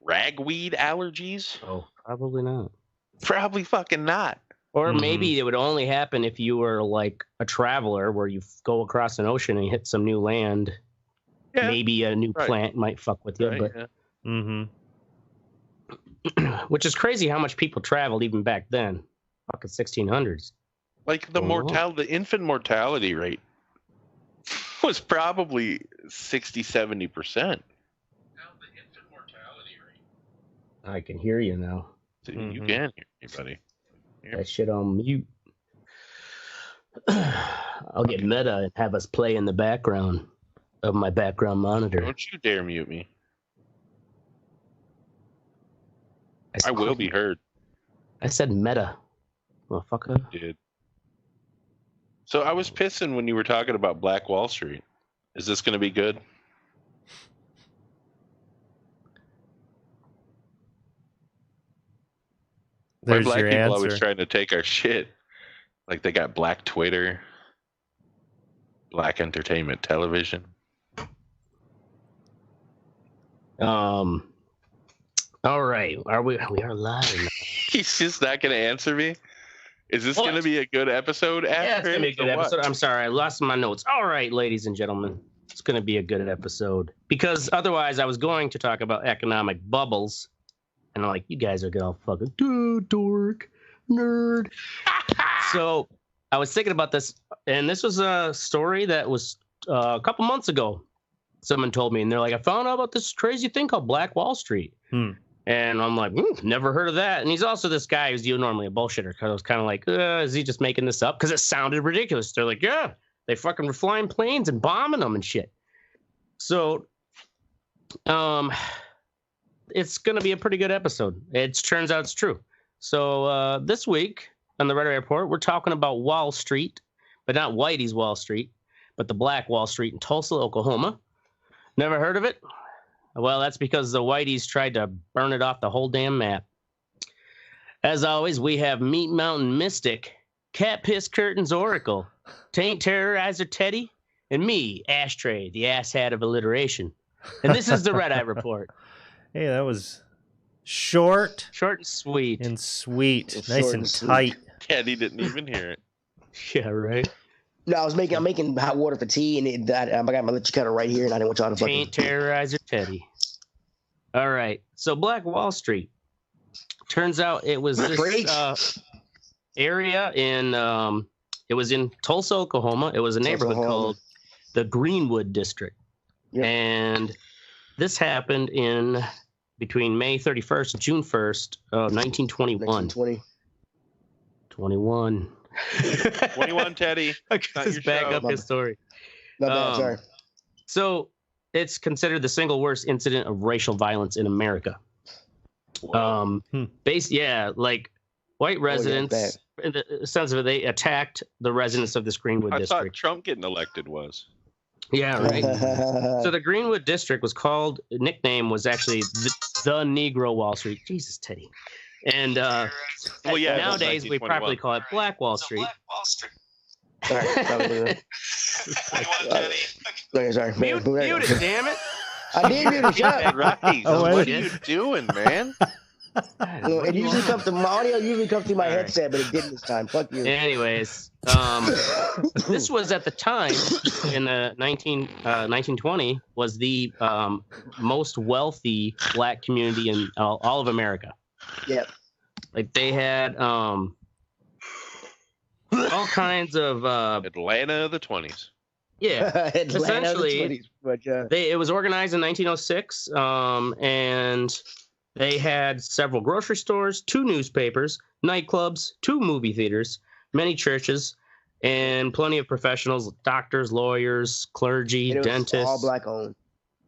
ragweed allergies? Oh, probably not. Probably fucking not. Or maybe it would only happen if you were like a traveler where you go across an ocean and you hit some new land. Yeah. Maybe a new plant might fuck with you, but which is crazy how much people traveled even back then, fucking 1600s. Like the infant mortality rate was probably 60-70%. I can hear you now. You can hear me, buddy. That shit on mute. I'll get meta and have us play in the background of my background monitor. Don't you dare mute me. I will be heard. I said meta. Motherfucker. You did. So I was pissing when you were talking about Black Wall Street. Is this going to be good? There's black your people answer. Always trying to take our shit. Like they got Black Twitter, Black Entertainment Television. All right. We are live now. He's just not going to answer me. Is this going to be a good episode? Yeah, it's going to be a good episode. I'm sorry, I lost my notes. All right, ladies and gentlemen, it's going to be a good episode because otherwise I was going to talk about economic bubbles, and I'm like, you guys are going to fucking dork, nerd. So I was thinking about this, and this was a story that was a couple months ago. Someone told me, and they're like, I found out about this crazy thing called Black Wall Street. And I'm like, never heard of that. And he's also this guy who's normally a bullshitter. Because I was kind of like, is he just making this up? Because it sounded ridiculous. They're like, yeah, they fucking were flying planes and bombing them and shit. So, it's going to be a pretty good episode. It turns out it's true. So this week on the Red Eye Report, we're talking about Wall Street, but not Whitey's Wall Street, but the Black Wall Street in Tulsa, Oklahoma. Never heard of it? Well, that's because the Whiteys tried to burn it off the whole damn map. As always, we have Meat Mountain Mystic, Cat Piss Curtains Oracle, Taint Terrorizer Teddy, and me, Ashtray, the asshat of alliteration. And this is the Red Eye Report. Hey, that was short and sweet. And sweet. Nice and tight. Teddy didn't even hear it. Yeah, right. No, I'm making hot water for tea, and I got my electric cutter right here, and I didn't want y'all to fucking... Taint Terrorizer Teddy. All right. So Black Wall Street. Turns out it was this area in it was in Tulsa, Oklahoma. It was a neighborhood called the Greenwood District. Yep. And this happened in between May 31st and June 1st of 1921. 21. 21, Teddy. Just back up his story. Not bad, sorry. So it's considered the single worst incident of racial violence in America. Like white residents, in the sense of it, they attacked the residents of this Greenwood district. I thought Trump getting elected was. Yeah, right. So the Greenwood district was called, nickname was actually the Negro Wall Street. Jesus, Teddy. And nowadays we probably call it Black Wall Street. Sorry. Sorry. Mute it, damn it. I did mute it. Shut up. Right. What are you doing, man? It usually comes to my audio. Usually comes through my headset, but it didn't this time. Fuck you. Anyways, this was at the time in the 1920 was the most wealthy black community in all of America. Yep. Like they had all kinds of Atlanta of the 20s. Yeah, essentially, 20s, it was organized in 1906, and they had several grocery stores, 2 newspapers, nightclubs, 2 movie theaters, many churches, and plenty of professionals, doctors, lawyers, clergy, dentists. All black owned.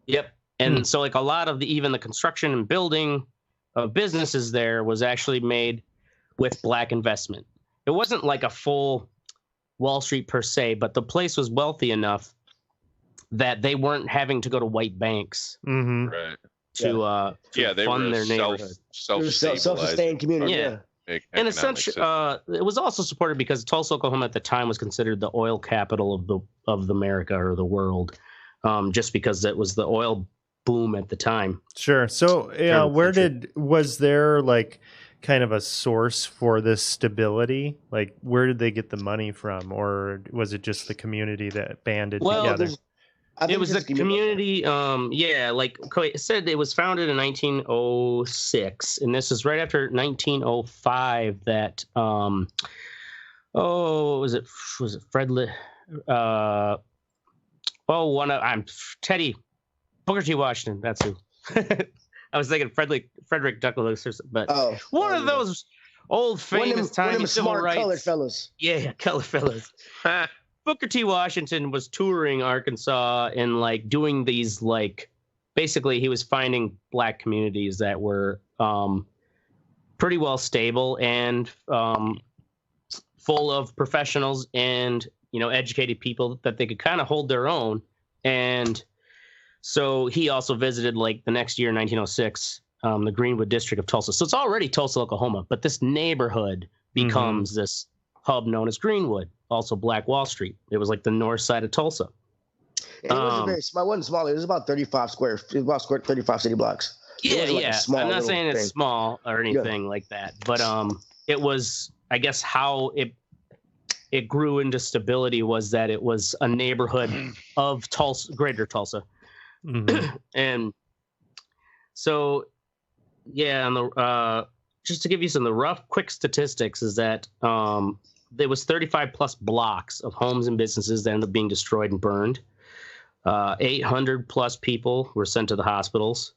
Yep, and so like a lot of even the construction and building of businesses there was actually made with black investment. It wasn't like a full Wall Street per se, but the place was wealthy enough that they weren't having to go to white banks right. to they fund were their neighborhood. Self-sustained community. Yeah. And essentially, it was also supported because Tulsa, Oklahoma at the time was considered the oil capital of America or the world, just because it was the oil boom at the time. Sure. So, was there like kind of a source for this stability? Like, where did they get the money from, or was it just the community that banded together? It was the community. Like it said, it was founded in 1906, and this is right after 1905 that. Was it Fred? I'm Teddy Booker T. Washington. That's who. I was thinking Frederick Douglass, but one of those old famous tiny civil rights colored fellas. Yeah, colored fellas. Booker T. Washington was touring Arkansas and like doing these basically he was finding black communities that were pretty well stable and full of professionals and educated people that they could kind of hold their own. And so he also visited the next year, 1906, the Greenwood district of Tulsa. So it's already Tulsa, Oklahoma, but this neighborhood becomes this hub known as Greenwood, also Black Wall Street. It was like the north side of Tulsa. And it wasn't very small. It wasn't small. It was about 35 city blocks. Yeah. I'm not saying it's small or anything like that, but it was, I guess, how it grew into stability was that it was a neighborhood of Tulsa, greater Tulsa. And so, and just to give you some of the rough, quick statistics is that there was 35 plus blocks of homes and businesses that ended up being destroyed and burned. 800 plus people were sent to the hospitals.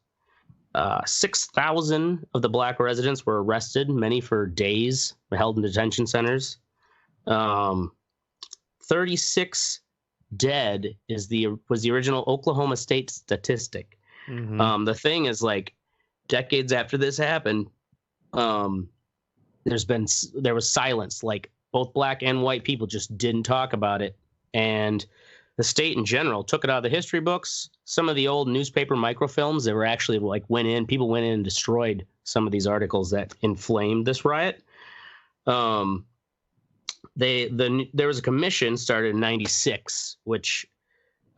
6,000 of the black residents were arrested, many for days, held in detention centers. 36 dead was the original Oklahoma State statistic. The thing is, decades after this happened, there was silence. Both black and white people just didn't talk about it, and the state in general took it out of the history books. Some of the old newspaper microfilms that were actually people went in and destroyed some of these articles that inflamed this riot. There was a commission started in 96, which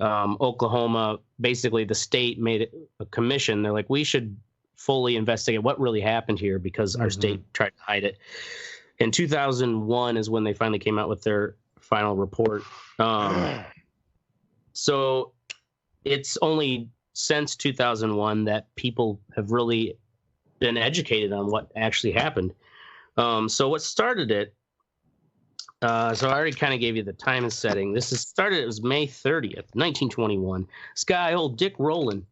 Oklahoma, basically the state made a commission. They're like, we should fully investigate what really happened here because our state tried to hide it. In 2001 is when they finally came out with their final report. So it's only since 2001 that people have really been educated on what actually happened. So what started it? So I already kind of gave you the time and setting. It was May 30th, 1921. This guy, old Dick Rowland,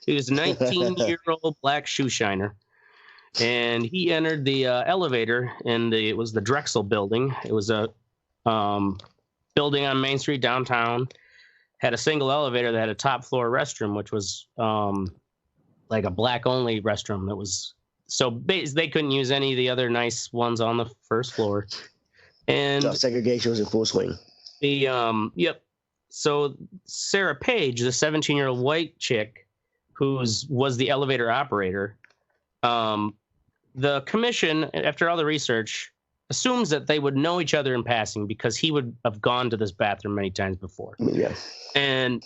he was a 19-year-old black shoe shiner. And he entered the elevator, and it was the Drexel building. It was a building on Main Street downtown. Had a single elevator that had a top floor restroom, which was like a black only restroom. That was they couldn't use any of the other nice ones on the first floor. And segregation was in full swing. So Sarah Page, the 17-year-old white chick, was the elevator operator. The commission, after all the research, assumes that they would know each other in passing because he would have gone to this bathroom many times before. Yeah. And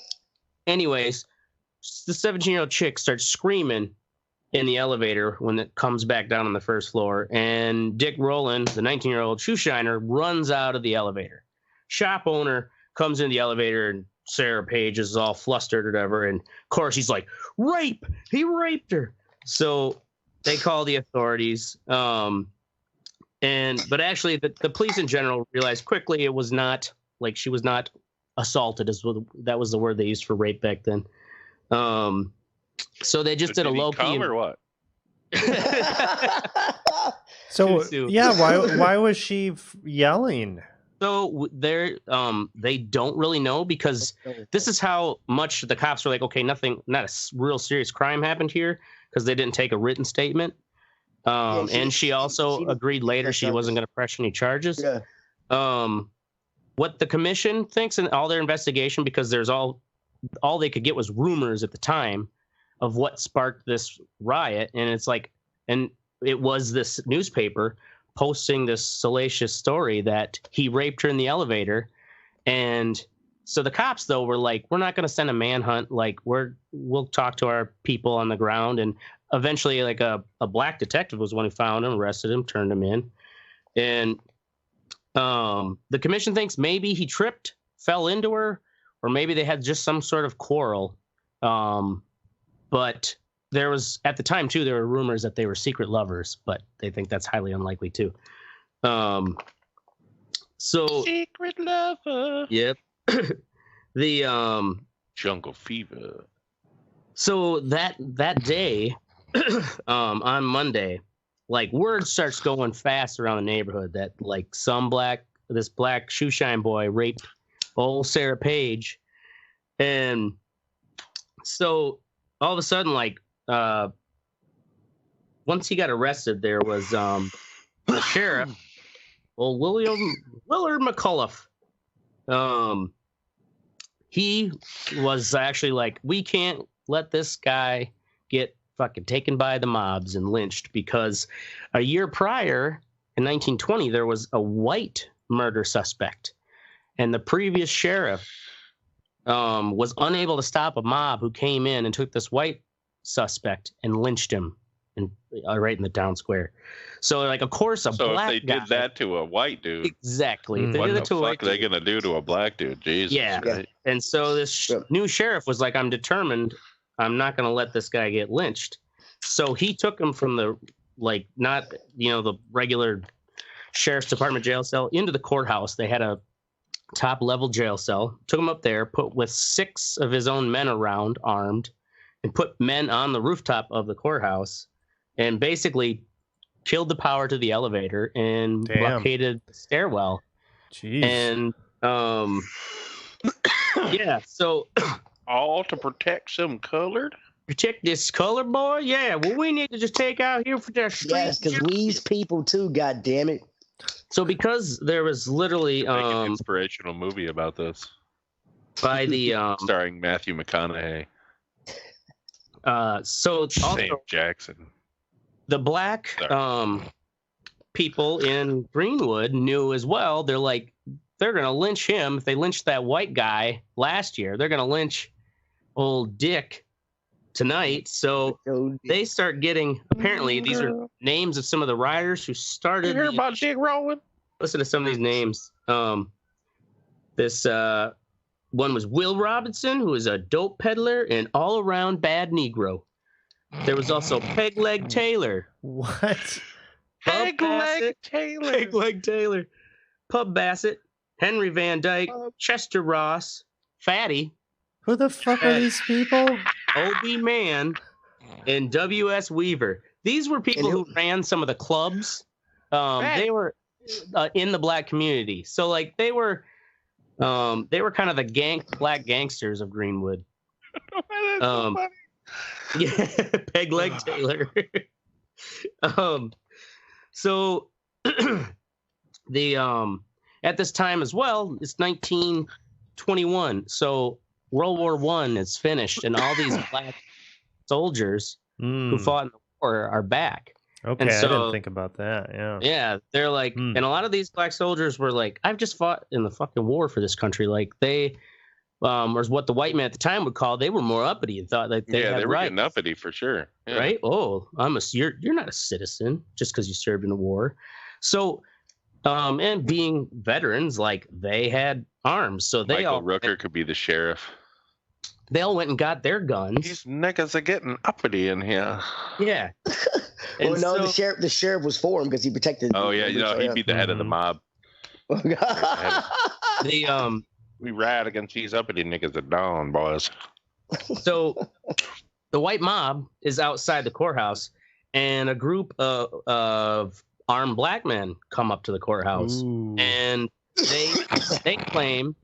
anyways, the 17-year-old chick starts screaming in the elevator when it comes back down on the first floor. And Dick Rowland, the 19-year-old shoe shiner, runs out of the elevator. Shop owner comes in the elevator, and Sarah Page is all flustered or whatever. And of course, he's like, rape! He raped her! So they call the authorities. But actually, the police in general realized quickly it was not she was not assaulted. That was the word they used for rape back then. So they just did a low key or what? So why was she yelling? So they don't really know because this is how much the cops were like, okay, not a real serious crime happened here because they didn't take a written statement. And she also agreed later she wasn't going to press any charges. Yeah. What the commission thinks in all their investigation, because there's all they could get was rumors at the time of what sparked this riot. And and it was this newspaper posting this salacious story that he raped her in the elevator. And So the cops, though, were like, we're not going to send a manhunt. Like, we'll talk to our people on the ground. And eventually, like, a black detective was the one who found him, arrested him, turned him in. And the commission thinks maybe he tripped, fell into her, or maybe they had just some sort of quarrel. But there was, at the time, too, there were rumors that they were secret lovers, but they think that's highly unlikely, too. So secret lover. Yep. The Jungle Fever. So that day, on Monday, like word starts going fast around the neighborhood that like this black shoeshine boy raped old Sarah Page, and so all of a sudden, like once he got arrested, there was the sheriff, Willard McCullough. He was actually like, we can't let this guy get fucking taken by the mobs and lynched, because a year prior, in 1920, there was a white murder suspect, and the previous sheriff was unable to stop a mob who came in and took this white suspect and lynched him right in the town square. So, like, of course, black guy. If they did that to a white dude, exactly. If they what did the it to a white fuck are they dude, gonna do to a black dude? Jesus. Yeah. Right? And so this new sheriff was like, I'm determined. I'm not going to let this guy get lynched. So he took him from the, like, not, the regular sheriff's department jail cell into the courthouse. They had a top level jail cell, took him up there, put with 6 of his own men around armed, and put men on the rooftop of the courthouse, and basically killed the power to the elevator and blockaded the stairwell. Jeez. And yeah, so all to protect some colored. Protect this color boy? Yeah, well, we need to just take out here for the street. Yes, because we's people too, god damn it. So because there was literally Make an inspirational movie about this by the starring Matthew McConaughey. So also St. Jackson. The black people in Greenwood knew as well. They're like, they're gonna lynch him. If they lynched that white guy last year, they're gonna lynch old Dick tonight. So they start getting, apparently these are names of some of the riders who started. You hear about Dick Rowan? Listen to some of these names. This one was Will Robinson, who is a dope peddler and all-around bad Negro. There was also Peg Leg Taylor. What? Peg Leg Taylor. Peg Leg Taylor. Pub Bassett. Henry Van Dyke. Chester Ross. Fatty. Who the fuck are these people? O.B. Mann. And W.S. Weaver. These were people who ran some of the clubs. They were in the black community. So, like, they were kind of the black gangsters of Greenwood. So funny. Yeah, Peg Leg Taylor. So the at this time as well, it's 1921. So World War I is finished, and all these black soldiers who fought in the war are back. Okay, and so, I didn't think about that. Yeah. Yeah, they're like, and a lot of these black soldiers were like, I've just fought in the fucking war for this country. Like they, or what the white man at the time would call, they were more uppity and thought that they had they were rights. getting uppity for sure. Yeah. Right? Oh, you're not a citizen just because you served in the war. So, and being veterans, like they had arms, so they Michael Rooker could be the sheriff. They all went and got their guns. These niggas are getting uppity in here. Yeah. Well, no, the sheriff was for him because he protected. Oh yeah, he'd be the head of the mob. We ride against these uppity niggas at dawn, boys. So the white mob is outside the courthouse, and a group of armed black men come up to the courthouse. Ooh. And they claim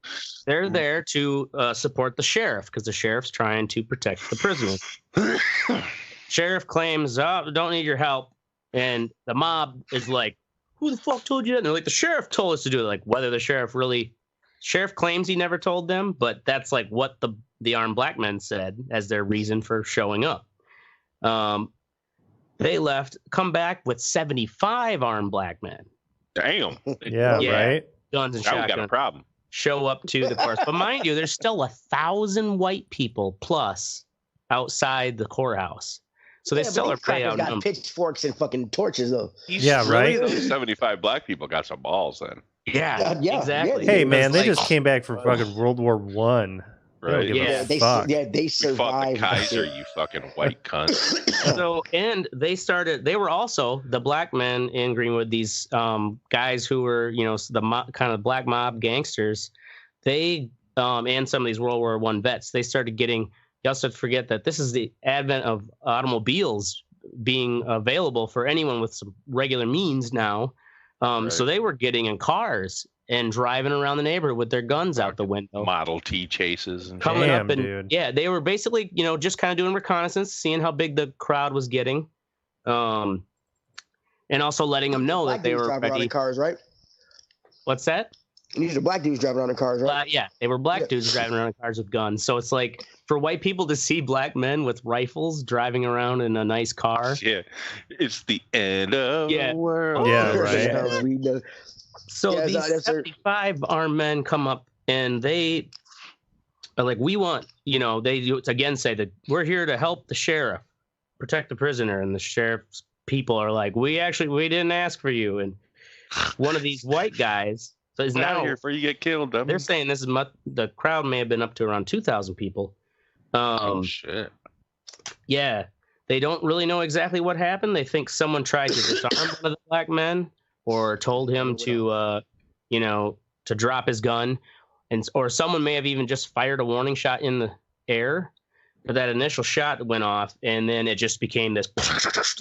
they're there to support the sheriff because the sheriff's trying to protect the prisoners. Sheriff claims, don't need your help. And the mob is like, who the fuck told you that? And they're like, the sheriff told us to do it. Like, whether the sheriff claims he never told them, but that's like what the armed black men said as their reason for showing up. They left, come back with 75 armed black men. Damn. Yeah, right? Guns and shotguns. shotguns. Got a problem. show up to the course. But mind you, there's still 1,000 white people plus outside the courthouse. So they still are way out. Got pitchforks and fucking torches, though. Right. Those 75 black people got some balls then. Yeah, exactly. Hey, man, they just came back from fucking World War One. Right. They survived. Fought the Kaiser, you fucking white cunt. So, and they were also the black men in Greenwood, these guys who were, the kind of black mob gangsters. They, and some of these World War I vets, they started getting, you also have to forget that this is the advent of automobiles being available for anyone with some regular means now. Right. So they were getting in cars and driving around the neighborhood with their guns out the window. Model T chases and coming up, and dude. Yeah, they were basically, just kind of doing reconnaissance, seeing how big the crowd was getting, and also letting them know that they were driving around in cars, right? What's that? These are black dudes driving around in cars, right? Yeah, they were black dudes driving around in cars with guns. So it's like for white people to see black men with rifles driving around in a nice car. Yeah, it's the end of the world. Yeah, right. So these 75 armed men come up and they are like, we want, they again say that we're here to help the sheriff protect the prisoner. And the sheriff's people are like, we didn't ask for you. And one of these white guys is now here before you get killed. Dummy. They're saying this is the crowd may have been up to around 2,000 people. Oh, shit. Yeah. They don't really know exactly what happened. They think someone tried to disarm one of the black men, or told him to, to drop his gun, or someone may have even just fired a warning shot in the air. But that initial shot went off, and then it just became this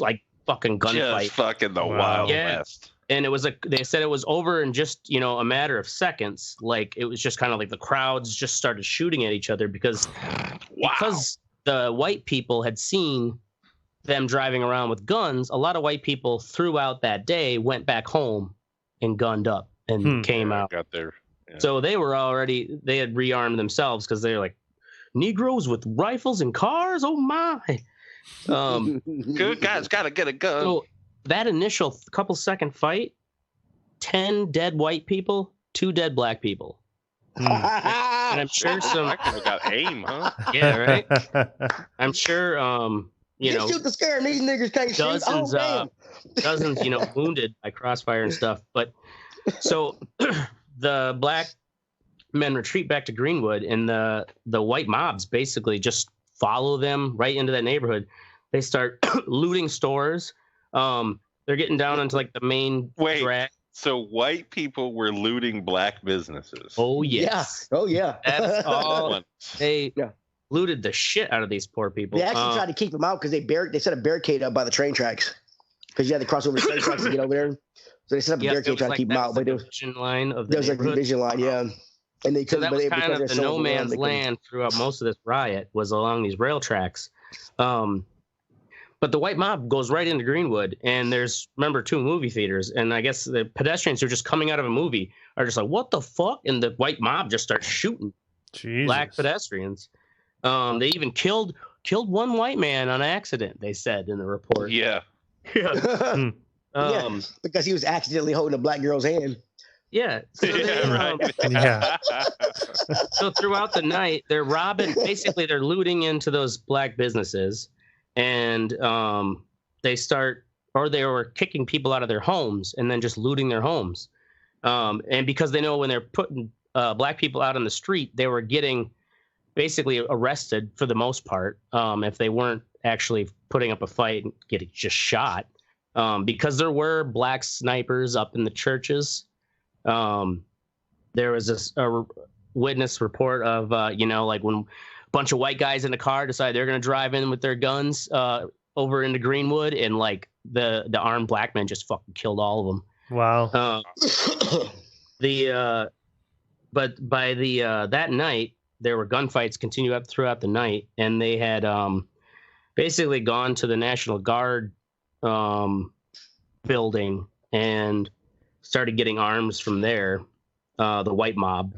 like fucking gunfight. Just fucking the Wild West. And it was they said it was over in just a matter of seconds. Like it was just kind of like the crowds just started shooting at each other because the white people had seen them driving around with guns. A lot of white people throughout that day went back home and gunned up and came out. Got there. Yeah. So they had rearmed themselves because they're like, Negroes with rifles and cars? Oh my. Good guys gotta get a gun. So that initial couple second fight, 10 dead white people, 2 dead black people. And I'm sure some got aim, huh? Yeah, right. I'm sure just shoot the scare and these niggas can't shoot. Dozens, wounded by crossfire and stuff. But so the black men retreat back to Greenwood, and the white mobs basically just follow them right into that neighborhood. They start looting stores. They're getting down into like the main drag. So white people were looting black businesses. Oh yes. Yeah. Oh yeah. That's all. They looted the shit out of these poor people. They actually tried to keep them out because they set a barricade up by the train tracks because you had to cross over the train tracks to get over there. So they set up a barricade trying to keep them out. But there was a division line of the neighborhood. A division line, yeah. And they so that was kind of the no man's land throughout most of this riot was along these rail tracks. But the white mob goes right into Greenwood, and there's, remember, 2 movie theaters, and I guess the pedestrians who are just coming out of a movie are just like, what the fuck? And the white mob just starts shooting black pedestrians. They even killed one white man on accident, they said in the report. Yeah. Yeah. Because he was accidentally holding a black girl's hand. Yeah. So so throughout the night, they're robbing, basically they're looting into those black businesses. And they were kicking people out of their homes and then just looting their homes. And because they know when they're putting black people out on the street, they were getting basically arrested for the most part if they weren't actually putting up a fight and getting just shot. Because there were black snipers up in the churches. There was a witness report of, like when bunch of white guys in a car decide they're going to drive in with their guns over into Greenwood, and like the armed black men just fucking killed all of them. Wow. But by that night there were gunfights continue up throughout the night, and they had basically gone to the National Guard building and started getting arms from there, the white mob.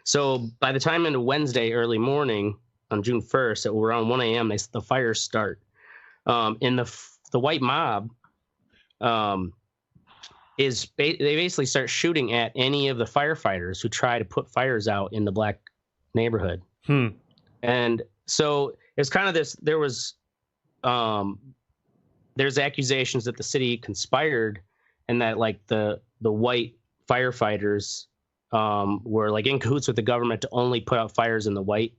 So by the time into Wednesday early morning on June 1st, at around 1 a.m., the fires start. And the white mob they basically start shooting at any of the firefighters who try to put fires out in the black neighborhood. And so it's kind of this. There's accusations that the city conspired, and that like the white firefighters were like in cahoots with the government to only put out fires in the white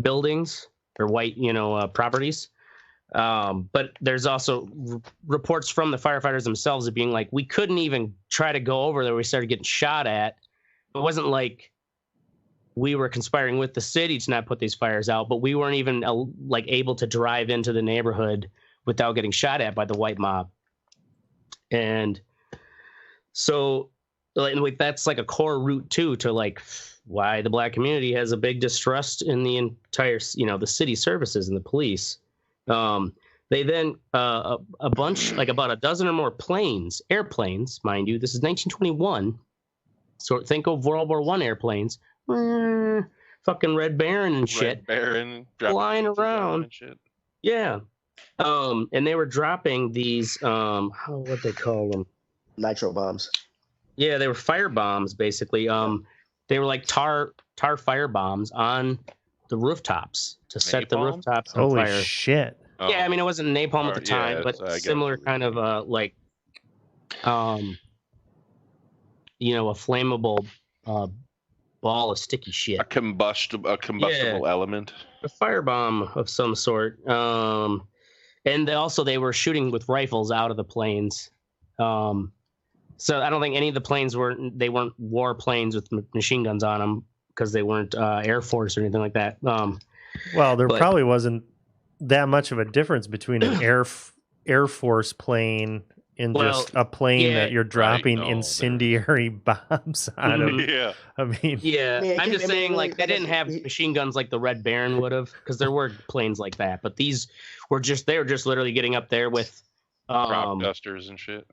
buildings or white properties. But there's also reports from the firefighters themselves of being like, we couldn't even try to go over there. We started getting shot at. It wasn't like we were conspiring with the city to not put these fires out, but we weren't even like able to drive into the neighborhood without getting shot at by the white mob. And so like, that's like a core root too, to like why the black community has a big distrust in the entire, the city services and the police. They then a bunch, like about a dozen or more airplanes, mind you, this is 1921. So think of World War I airplanes, fucking Red Baron and shit, flying around and shit. Yeah. And they were dropping these, what they call them? Nitro bombs. Yeah, they were fire bombs, basically. They were like tar fire bombs on the rooftops to set the rooftops on fire. Holy shit. Yeah, I mean, it wasn't napalm at the time, but similar kind of a flammable ball of sticky shit. A combustible element. A firebomb of some sort. And they were shooting with rifles out of the planes. So I don't think any of the planes weren't war planes with machine guns on them, because they weren't Air Force or anything like that. Well, there probably wasn't that much of a difference between an Air Force plane and just a plane that you're dropping incendiary bombs out of. Yeah. I mean, I'm just saying, like, they didn't have machine guns like the Red Baron would have, because there were planes like that. But these were just literally getting up there with rock dusters and shit.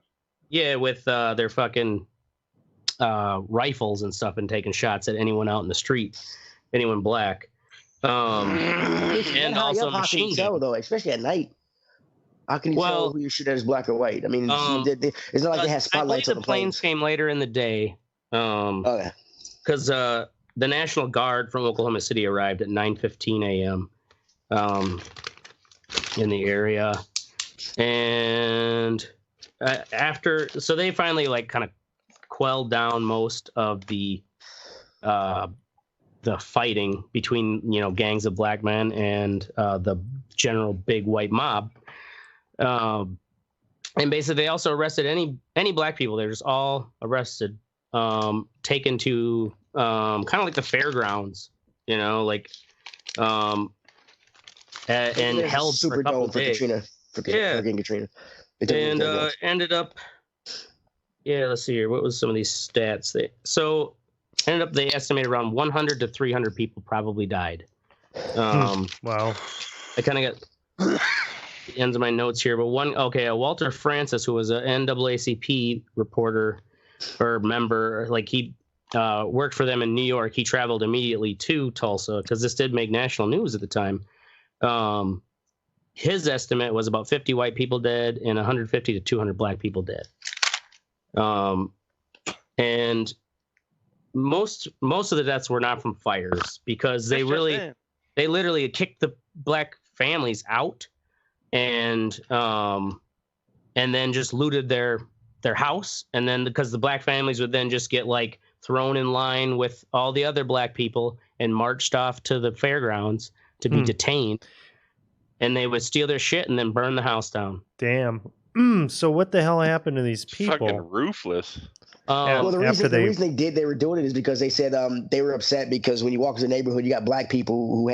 Yeah, with their fucking rifles and stuff, and taking shots at anyone out in the street, anyone black. And also machine gun, though, especially at night. How can you tell who you shoot at is black or white? I mean, it's not like they have spotlights on the planes. Came later in the day. Because the National Guard from Oklahoma City arrived at 9:15 a.m. In the area, and so they finally like kind of quelled down most of the fighting between gangs of black men and the general big white mob. And basically they also arrested any black people. They're just all arrested, taken to kind of like the fairgrounds, and held for a couple of days. Katrina. And ended up, let's see here. What was some of these stats? They estimated around 100 to 300 people probably died. Wow. I kind of got the ends of my notes here, but Walter Francis, who was an NAACP reporter or member, like he worked for them in New York. He traveled immediately to Tulsa because this did make national news at the time. His estimate was about 50 white people dead and 150 to 200 black people dead. And most of the deaths were not from fires, because they literally kicked the black families out and then just looted their house. And then because the black families would then just get like thrown in line with all the other black people and marched off to the fairgrounds to be detained. And they would steal their shit and then burn the house down. Damn. So what the hell happened to these people? Fucking ruthless. The reason they were doing it is because they said they were upset because when you walk into the neighborhood, you got black people who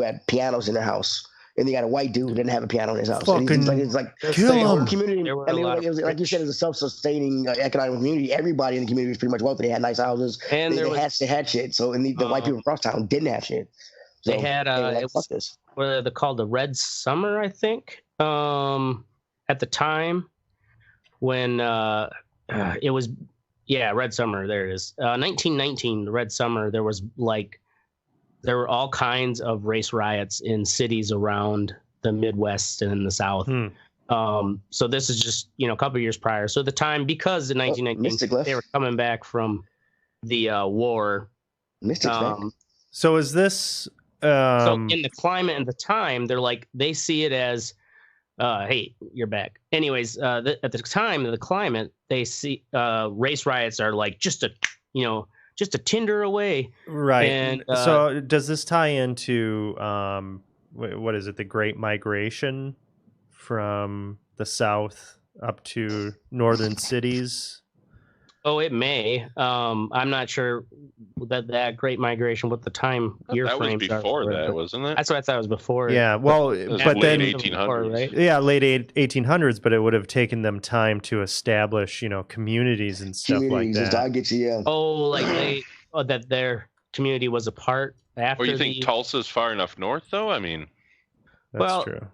had pianos in their house, and they got a white dude who didn't have a piano in his house. It's like kill them. Community. I mean, it was, like you said, it was a self-sustaining economic community. Everybody in the community was pretty much wealthy. They had nice houses, and they had shit. So the white people across town didn't have shit. So they had what are they called? The Red Summer, I think. At the time when it was. Yeah, Red Summer. There it is. 1919, the Red Summer. There were all kinds of race riots in cities around the Midwest and in the South. So this is just, a couple of years prior. So the time, because in 1919 they were coming back from the war. Mystics, so is this? So in the climate and the time, they see it as, hey, you're back. Anyways, at the time of the climate, they see race riots are like just a tinder away. Right. And so does this tie into what is it? The Great Migration from the South up to northern cities? Oh, it may. I'm not sure that Great Migration, what the time year that frame was before that, wasn't it? That's what I thought it was before. Yeah, well, but then 1800s, right? Yeah, late 1800s, but it would have taken them time to establish, communities and stuff like that. I get you, yeah. Oh, like that their community was apart after. Or you think Tulsa's far enough north, though? I mean, that's true.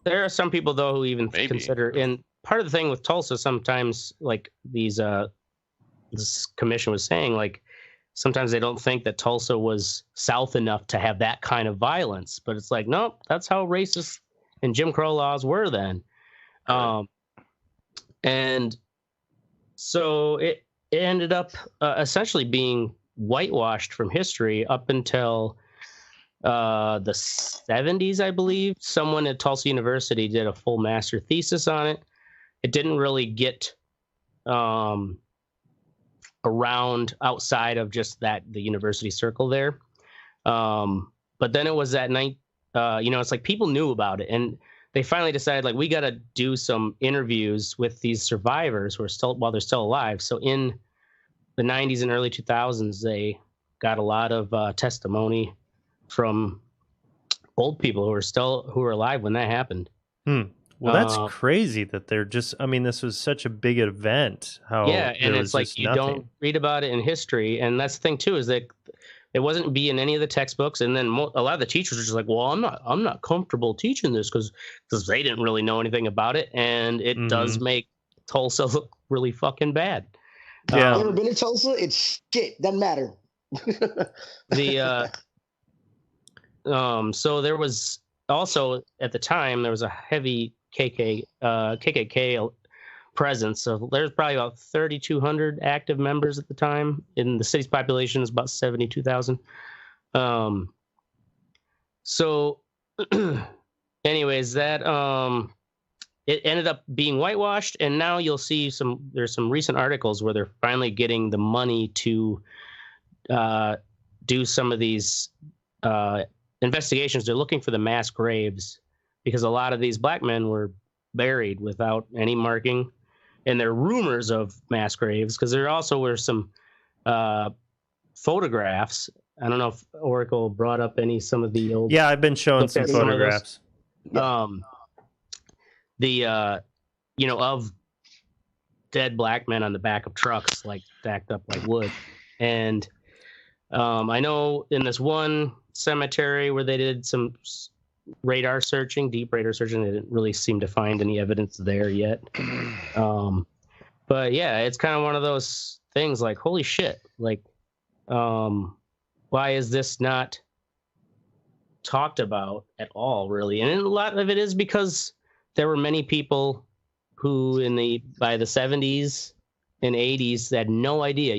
There are some people though who even consider, and part of the thing with Tulsa, sometimes like these this commission was saying, like sometimes they don't think that Tulsa was south enough to have that kind of violence, but it's like, nope, that's how racist and Jim Crow laws were then. And so it ended up essentially being whitewashed from history up until the 70s, I believe. Someone at Tulsa University did a full master thesis on it. It didn't really get around outside of just the university circle there. But then it was that night, it's like people knew about it, and they finally decided, like, we got to do some interviews with these survivors who are still, while they're still alive. So in the 90s and early 2000s, they got a lot of testimony from old people who were alive when that happened. Well, that's crazy that they're just, this was such a big event. And it's like you don't read about it in history. And that's the thing too, is that it wasn't in any of the textbooks. And then a lot of the teachers were just like, well, I'm not comfortable teaching this because they didn't really know anything about it. And it does make Tulsa look really fucking bad. Yeah. You ever been to Tulsa? It's shit. Doesn't matter. So there was also, at the time, there was a heavy KKK presence. So there's probably about 3,200 active members at the time. In the city's population is about 72,000. So anyways, that it ended up being whitewashed, and now you'll see there's some recent articles where they're finally getting the money to do some of these investigations. They're looking for the mass graves, because a lot of these black men were buried without any marking, and there are rumors of mass graves, because there also were some photographs. I don't know if Oracle brought up some of the old. Yeah, I've been showing some photographs. Of dead black men on the back of trucks, like stacked up like wood. And I know in this one cemetery where they did some deep radar searching, they didn't really seem to find any evidence there yet. But yeah, it's kind of one of those things like, holy shit, like, why is this not talked about at all, really? And a lot of it is because there were many people who by the 70s and 80s had no idea.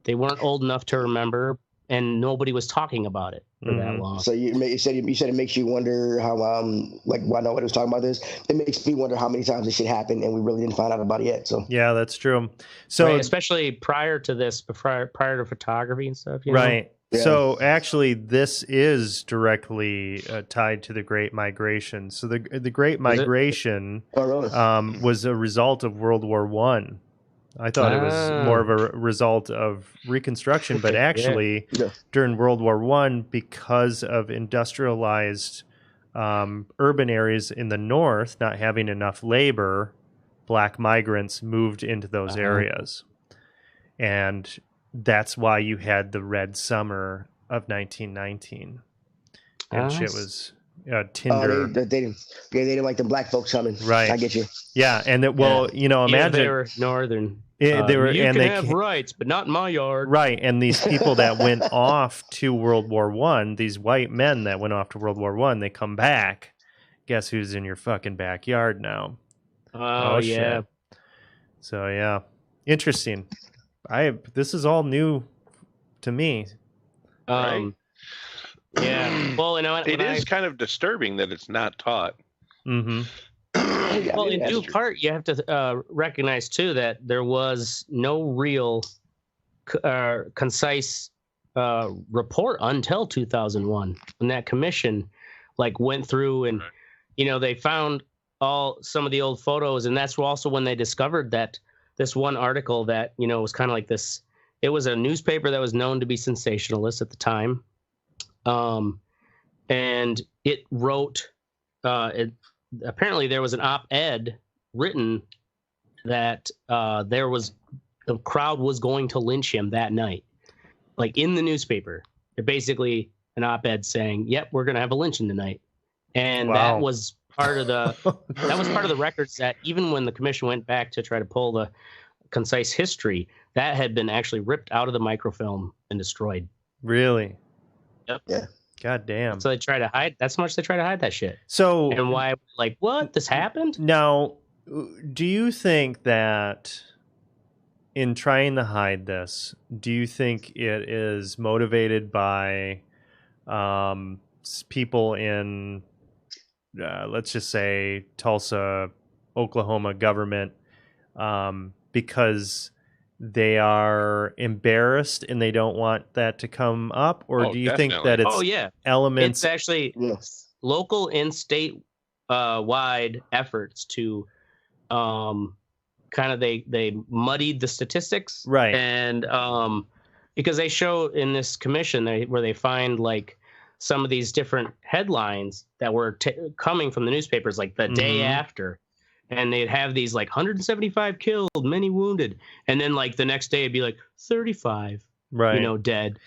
They weren't old enough to remember, and nobody was talking about it for that long. So you said it makes you wonder how why nobody was talking about this. It makes me wonder how many times this shit happened and we really didn't find out about it yet. So yeah, that's true. So right, especially prior to this, prior to photography and stuff. Right. Yeah. So actually, this is directly tied to the Great Migration. So the Great Migration was a result of World War I. I thought it was more of a result of Reconstruction, but actually during World War I, because of industrialized urban areas in the north not having enough labor, black migrants moved into those areas. And that's why you had the Red Summer of 1919. And shit was Tinder. They didn't like the black folks coming. Right. I get you. Yeah, and imagine they were northern. They were, you and can they have rights, but not in my yard. Right, and these people that went off to World War I, these white men that went off to World War I, they come back, guess who's in your fucking backyard now? Oh yeah. Shit. So yeah, interesting. This is all new to me. Right? Yeah. Well, it is kind of disturbing that it's not taught. Mm-hmm. Well, in due part, you have to recognize too that there was no real concise report until 2001, when that commission went through and they found some of the old photos, and that's also when they discovered that this one article that was kind of like this. It was a newspaper that was known to be sensationalist at the time, and it wrote. Apparently, there was an op-ed written that the crowd was going to lynch him that night, in the newspaper. They're basically an op-ed saying, "Yep, we're going to have a lynching tonight," and that was part of the records that even when the commission went back to try to pull the concise history, that had been actually ripped out of the microfilm and destroyed. Really? Yep. Yeah. God damn. So they try to hide. That's how much they try to hide that shit. So and why? What? This happened? Now, do you think that in trying to hide this, do you think it is motivated by people in, let's just say, Tulsa, Oklahoma government, because they are embarrassed and they don't want that to come up? Or do you think that it's elements? It's actually local and state wide efforts to kind of they muddied the statistics, right? And because they show in this commission where they find some of these different headlines that were coming from the newspapers the day after, and they'd have these 175 killed, many wounded, and then the next day it'd be 35, right? Dead.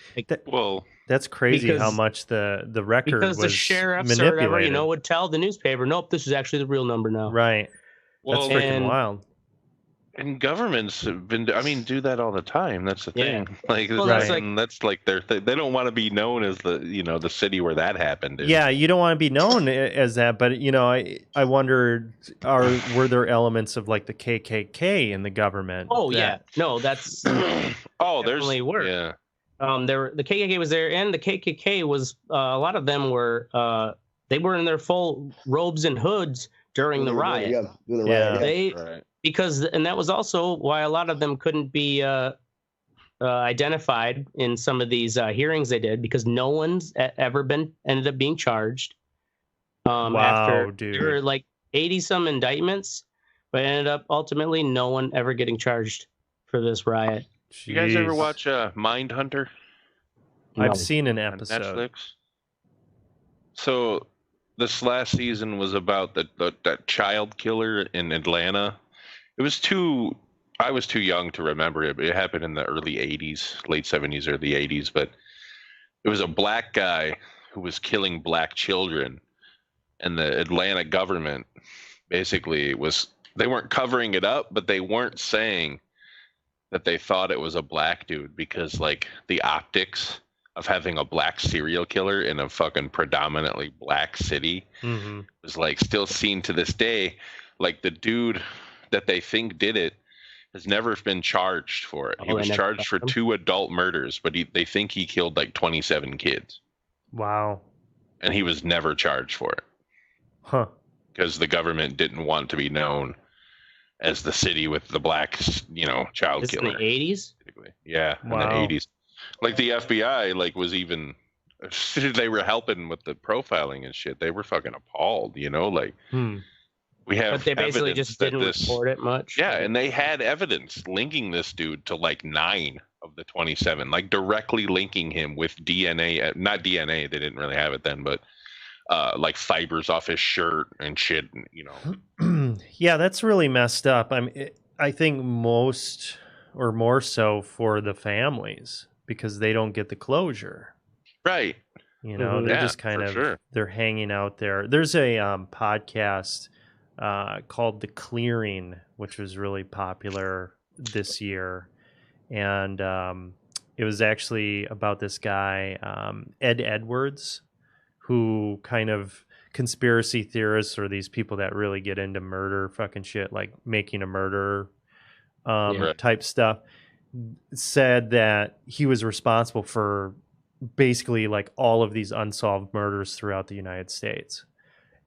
That's crazy how much the record was the sheriffs manipulated. or whatever, would tell the newspaper, nope, this is actually the real number now. Right. That's freaking wild. And governments have been, do that all the time. That's the thing. They don't want to be known as the city where that happened. Yeah, you don't want to be known as that. But I wondered, were there elements of the KKK in the government? Oh yeah, no, that's definitely were. Yeah. The KKK was there, and the KKK was a lot of them were they were in their full robes and hoods during the riot. Because that was also why a lot of them couldn't be identified in some of these hearings they did, because no one's ever ended up being charged. After there were 80 some indictments, but ended up ultimately no one ever getting charged for this riot. Jeez. You guys ever watch Mindhunter? No. I've seen an episode. On Netflix. So this last season was about that child killer in Atlanta. I was too young to remember it. It happened in the early 80s, late 70s, early 80s. But it was a black guy who was killing black children. And the Atlanta government basically they weren't covering it up, but they weren't saying that they thought it was a black dude, because the optics of having a black serial killer in a fucking predominantly black city was still seen to this day. The dude that they think did it has never been charged for it. He was charged for 2 adult murders, but they think he killed 27 kids. Wow. And he was never charged for it. Huh. Because the government didn't want to be known as the city with the black, child killer. In the 80s? Yeah, wow. In the 80s. The FBI, was even, they were helping with the profiling and shit. They were fucking appalled, We have, but they basically just didn't report it much. Yeah, and they had evidence linking this dude to 9 of the 27, directly linking him with DNA. Not DNA, they didn't really have it then, but fibers off his shirt and shit. Yeah, that's really messed up. I think most or more so for the families, because they don't get the closure. Right. They're just kind of they're hanging out there. There's a podcast called The Clearing, which was really popular this year. And it was actually about this guy, Ed Edwards, who kind of conspiracy theorists or these people that really get into murder fucking shit, like making a murder type stuff, said that he was responsible for basically like all of these unsolved murders throughout the United States.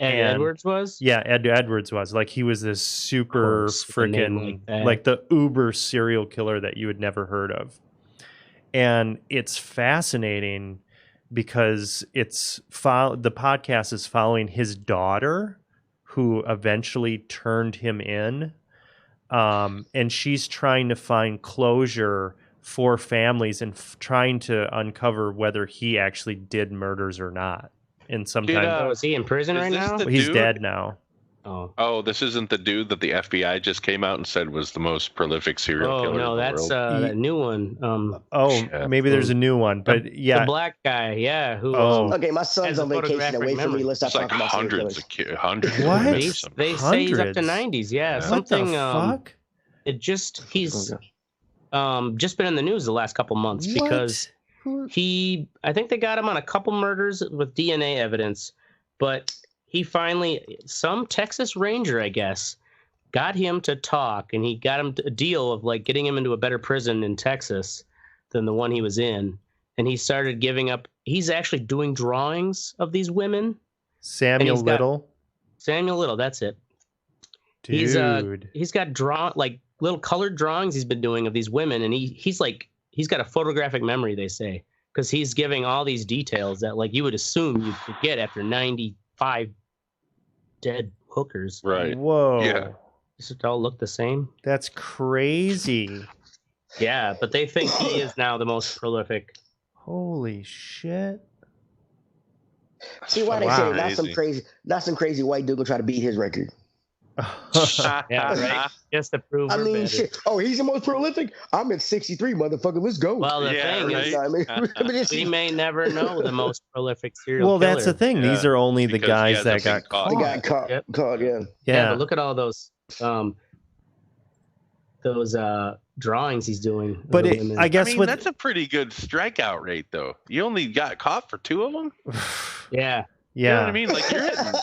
Edwards was? Yeah, Edwards was. Like, he was this super freaking, like the uber serial killer that you had never heard of. And it's fascinating because the podcast is following his daughter, who eventually turned him in. And she's trying to find closure for families and trying to uncover whether he actually did murders or not. And sometimes is he in prison right now? He's dead now. Oh, this isn't the dude that the FBI just came out and said was the most prolific serial killer in the world. That's that new one. Maybe there's a new one, but the black guy, who okay, my son's on vacation away from me. Let's not talk about hundreds. What? They say he's up to 90s. Yeah, something. What the fuck? He's just been in the news the last couple months because I think they got him on a couple murders with DNA evidence, but he finally, some Texas Ranger, I guess, got him to talk, and he got him a deal of like getting him into a better prison in Texas than the one he was in. And he started giving up. He's actually doing drawings of these women. Samuel Little, that's it. Dude. He's got like little colored drawings he's been doing of these women, and he's got a photographic memory, they say, because he's giving all these details that like you would assume you'd forget after 95 dead hookers. Right. Whoa. Yeah. Does it all look the same? That's crazy. Yeah, but they think he is now the most prolific. Holy shit. See why they say not some crazy white dude gonna try to beat his record. Yeah, right. Just to prove. I mean, shit. Oh, he's the most prolific. I'm at 63, motherfucker. Let's go. Well, the thing is, we may never know the most prolific serial killer. Well, that's the thing. These are only the guys that got caught. They got caught. Yeah. But look at all those drawings he's doing. But I guess that's a pretty good strikeout rate, though. You only got caught for 2 of them. Yeah. You know what I mean? Like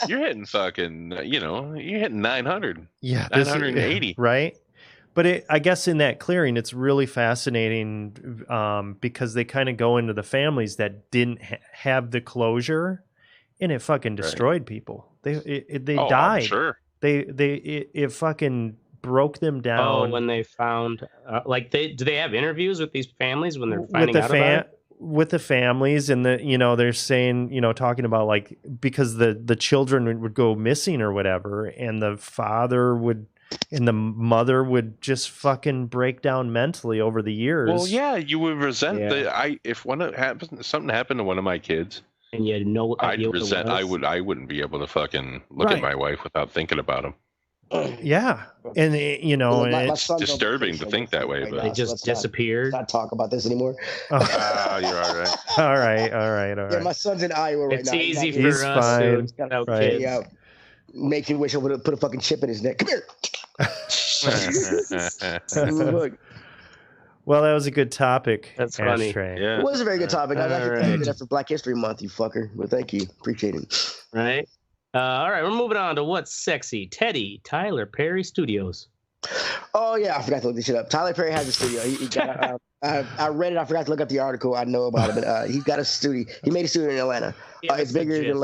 you're hitting fucking, you're hitting 900. Yeah, 980. Right. But I guess in that clearing, it's really fascinating because they kind of go into the families that didn't have the closure, and it fucking destroyed people. They died. Sure. It fucking broke them down. Oh, when they found do they have interviews with these families when they're finding out about it? With the families, and they're saying, talking about like, because the children would go missing or whatever, and the father would and the mother would just fucking break down mentally over the years. Well, yeah, you would resent if something happened to one of my kids, and you had no idea I'd resent. I wouldn't be able to fucking look at my wife without thinking about him. Yeah, and it's disturbing to think that way, but they just disappeared. Not talk about this anymore. You're all right. All right. Yeah, my son's in Iowa right now. It's easy for us. Right. Yeah, makes me wish I would have put a fucking chip in his neck. Come here. Look. Well, that was a good topic. That's funny. Yeah. It was a very good topic. I'd like to do that for Black History Month, you fucker. Well, thank you. Appreciate it. Right. All right, we're moving on to what's sexy. Teddy, Tyler Perry Studios. Oh, yeah, I forgot to look this shit up. Tyler Perry has a studio. He got, I read it. I forgot to look up the article. I know about it, but he's got a studio. He made a studio in Atlanta. It's bigger than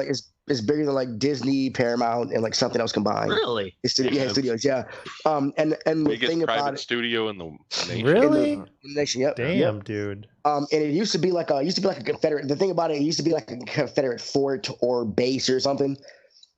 it's bigger than like Disney, Paramount, and like something else combined. Really? His studios, yeah. And the thing about it, studio in the nation. Really? In the nation, yep. Damn, dude. And it used to be like a Confederate. The thing about it used to be like a Confederate fort or base or something.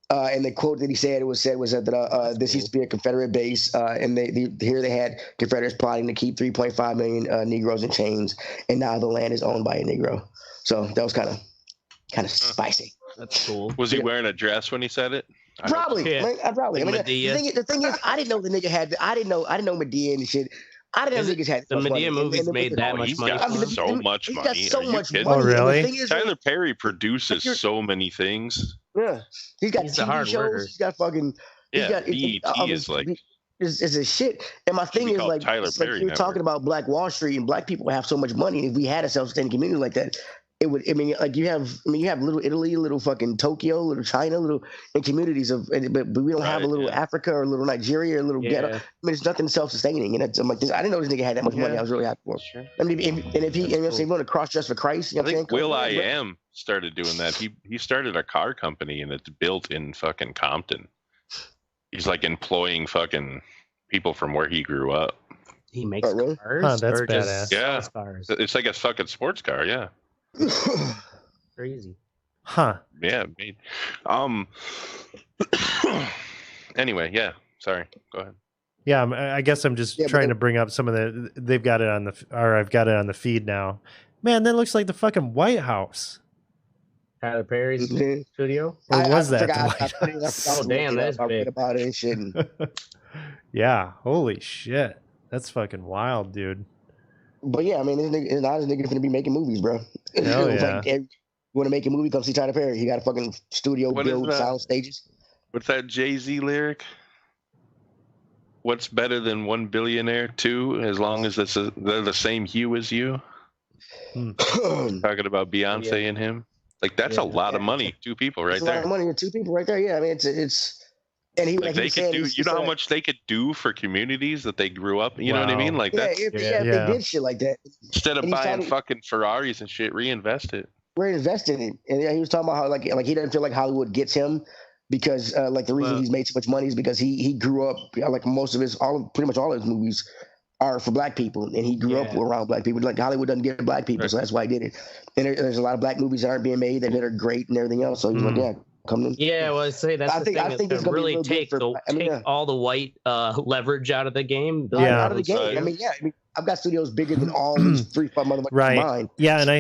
And the quote that he said was that this used to be a Confederate base, and they had Confederates plotting to keep 3.5 million Negroes in chains, and now the land is owned by a Negro. So that was kind of spicy. That's cool. Was he wearing a dress when he said it? Probably. Yeah. Probably. I mean, the thing is, I didn't know the nigga had. I didn't know Medea and shit. I didn't know niggas had the Medea movies made that much money. He's got so much money. He's got so much money. Oh, really? Tyler Perry produces so many things. Yeah, he's got TV shows. Worker. He's got fucking. Yeah, BET is like. Is a shit. And my thing is like, Tyler Perry you're talking about Black Wall Street, and black people have so much money. And if we had a self-sustaining community like that, it would. I mean, like you have little Italy, little fucking Tokyo, little China, little and communities of, but we don't have a little Africa or a little Nigeria or a little ghetto. I mean, it's nothing self-sustaining. And I'm like, I didn't know this nigga had that much money. I was really happy for him. Sure. I mean, and if he, and you want to cross dress for Christ, you know what I'm saying? Will.i.am started doing that. He started a car company and it's built in fucking Compton. He's like employing fucking people from where he grew up. He makes cars. Huh, that's badass. Yeah, cars. It's like a fucking sports car. Yeah. Crazy. Huh. Yeah. Anyway, yeah. Sorry. Go ahead. Yeah, I guess I'm just trying to bring up some of the. They've got it on I've got it on the feed now. Man, that looks like the fucking White House. Tyler Perry's studio, or was that the White House? Oh damn, that's big. About it and shit. Yeah, holy shit, that's fucking wild, dude. But yeah, I mean, this nigga gonna be making movies, bro. Hell yeah. Like, you want to make a movie? Come see Tyler Perry. He got a fucking studio build, sound stages. What's that Jay-Z lyric? What's better than one billionaire? Two, as long as they're the same hue as you. Talking about Beyonce and him. Like that's a lot of money. Two people right there. A lot of money. Two people right there. Yeah, I mean, it's. And he, like they could do. You know how much they could do for communities that they grew up. You know what I mean? Like that's if they did shit like that. Instead of buying fucking Ferraris and shit, reinvest it. Reinvest in it. And he was talking about how like he doesn't feel like Hollywood gets him because like the reason he's made so much money is because he grew up like most of pretty much all of his movies are for black people, and he grew up around black people. Like Hollywood doesn't get black people, so that's why he did it. And there's a lot of black movies that aren't being made that are great and everything else. So he's like, yeah. Yeah, well, I say that's I think it's really take all the white leverage out of the game. Out of the game. I mean, I've got studios bigger than all these 3-5 motherfuckers combined. Yeah, and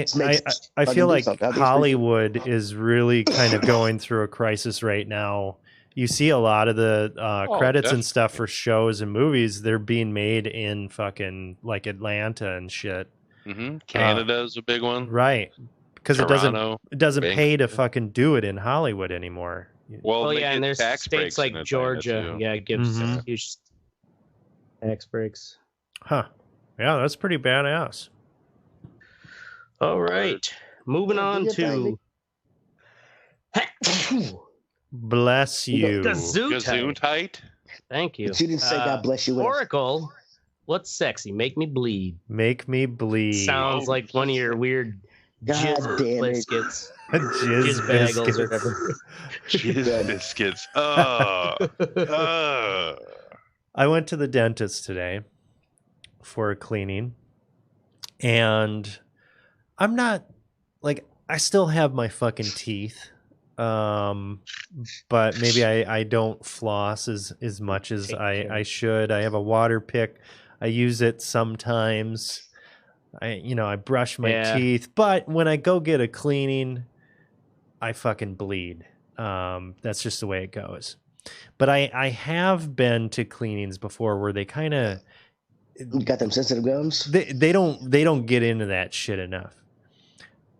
I feel like Hollywood is really kind of going through a crisis right now. You see a lot of the credits and stuff for shows and movies. They're being made in fucking like Atlanta and shit. Mm-hmm. Canada's a big one, right? Because it doesn't pay to fucking do it in Hollywood anymore. Well, and there's states like Georgia, it gives huge tax breaks. Huh? Yeah, that's pretty badass. All right, moving on to. Bless you, Gesundheit. Thank you. But you didn't say God bless you. Oracle, what's sexy? Make me bleed. Make me bleed. Sounds like one of your weird. God damn it. Biscuits. Jizz bagels or whatever. Jizz biscuits. I went to the dentist today for a cleaning, and I'm not like I still have my fucking teeth, but maybe I don't floss as much as I should. I have a water pick. I use it sometimes. I brush my teeth, but when I go get a cleaning, I fucking bleed. That's just the way it goes. But I have been to cleanings before where they kind of got them sensitive gums. They don't get into that shit enough.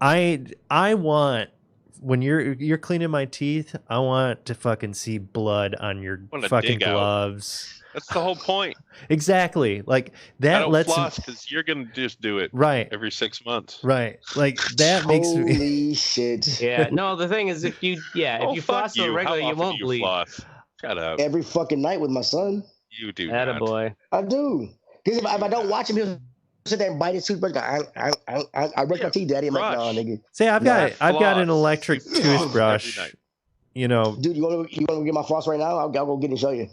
I want when you're cleaning my teeth, I want to fucking see blood on your fucking gloves. That's the whole point. Exactly. Like that. I don't floss because you're gonna just do it every 6 months. Right. Like that makes me. Holy shit. Yeah. No, the thing is, if you floss so regular, you won't bleed. Floss? Shut up. Every fucking night with my son. You do. Attaboy. I do. Because if I don't watch him, he'll sit there and bite his toothbrush. I brush my teeth, Daddy. I'm like, no, nigga. See, I've got an electric toothbrush. You know, dude, you want to get my floss right now? I'll go get it and show you.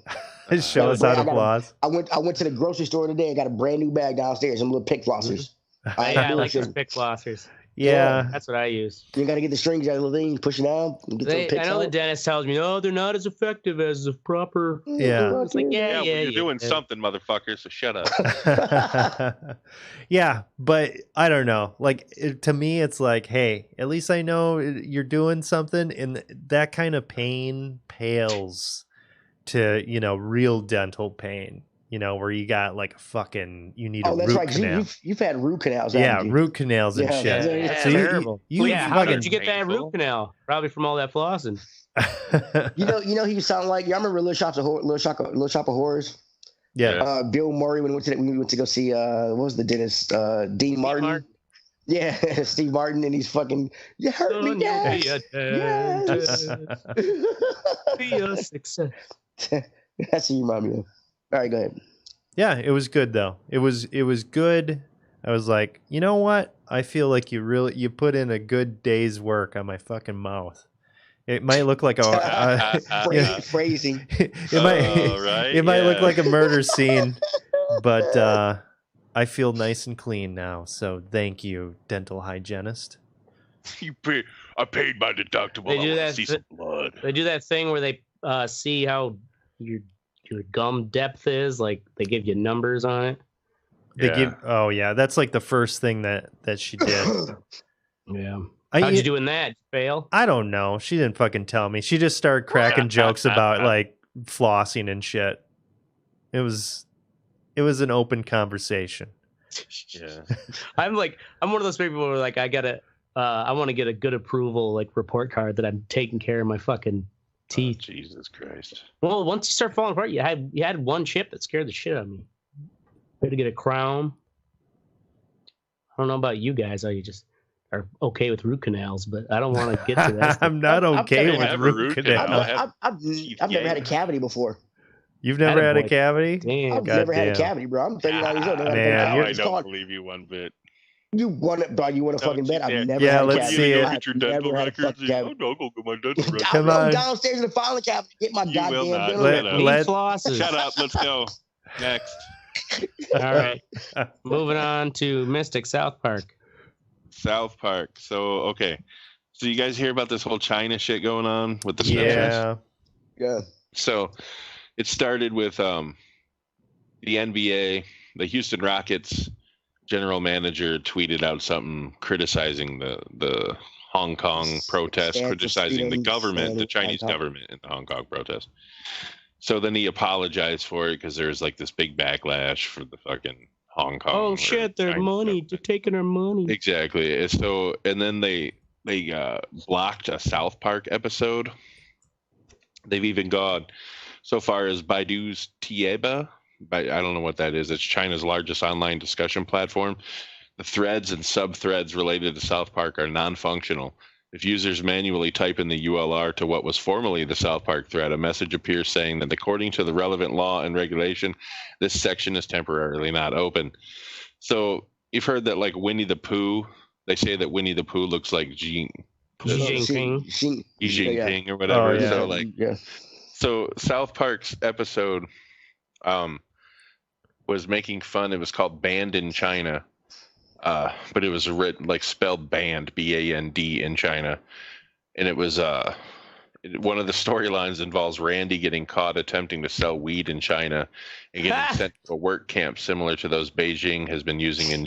Show us how to floss. I went to the grocery store today and got a brand new bag downstairs. Some little pick flossers. I like those pick flossers. Yeah, that's what I use. You got to get the strings out of the thing, push it down. I know the dentist tells me, no, they're not as effective as the proper. Yeah, it's like you're doing something, motherfucker. So shut up. Yeah, but I don't know. Like to me, it's like, hey, at least I know you're doing something, and that kind of pain pales to real dental pain. Where you got like you need a root canal. You've had root canals. Yeah, root canals and shit. Yeah, so terrible. How did you get that root canal? Probably from all that flossing. you know, he sounded like. You remember Little Shop of Horrors? Yeah. Bill Murray when we went to go see what was the dentist? Dean Martin. Yeah, Steve Martin, and he's fucking, you hurt me, Dad. Yes. Be a success. That's what you remind me of. All right, go ahead. Yeah, it was good though. It was good. I was like, you know what? I feel like you put in a good day's work on my fucking mouth. It might look like phrasing. It might look like a murder scene, but I feel nice and clean now. So thank you, dental hygienist. I paid my deductible. They do I that. see some blood. They do that thing where they see how your gum depth is. Like they give you numbers on it. Oh yeah, that's like the first thing that she did. Yeah. How'd you do in that? Fail? I don't know. She didn't fucking tell me. She just started cracking jokes about like flossing and shit. It was an open conversation. Yeah. I'm one of those people where like I want to get a good approval like report card that I'm taking care of my fucking teeth. Oh, Jesus Christ. Well, once you start falling apart, you had one chip that scared the shit out of me. I had to get a crown. I don't know about you guys. How you just are okay with root canals, but I don't want to get to that. I'm not okay with root canals. I've never had a cavity before. You've never had a cavity? Damn. I've never had a cavity, bro. I'm 39 years old. Man, I don't believe you one bit. You want it, bro? You want to fucking bet? I've never had a let's cavity. see it. Get your dental records. I'll go get my dental records. Come on. Downstairs in the filing cabinet. Get my goddamn dental records. Shut up. Let's go. Next. All right. Moving on to Mystic South Park. South Park. So, okay. So you guys hear about this whole China shit going on with the Spencer's? Yeah. So it started with the NBA, the Houston Rockets general manager tweeted out something criticizing the Hong Kong protest, criticizing the government, the Chinese government in the Hong Kong protest. So then he apologized for it because there's like this big backlash for the fucking Hong Kong. Oh shit, their money. They're taking our money. Exactly. So, and then they blocked a South Park episode. They've even gone so far as Baidu's Tieba. I don't know what that is. It's China's largest online discussion platform. The threads and sub-threads related to South Park are non-functional. If users manually type in the ULR to what was formerly the South Park thread, a message appears saying that according to the relevant law and regulation, this section is temporarily not open. So you've heard that like Winnie the Pooh, they say that Winnie the Pooh looks like Xi Jinping or whatever. Oh, yeah. So like, so South Park's episode was making fun. It was called Banned in China. But it was written like spelled banned, B-A-N-D in China. And it was one of the storylines involves Randy getting caught attempting to sell weed in China and getting sent to a work camp similar to those Beijing has been using in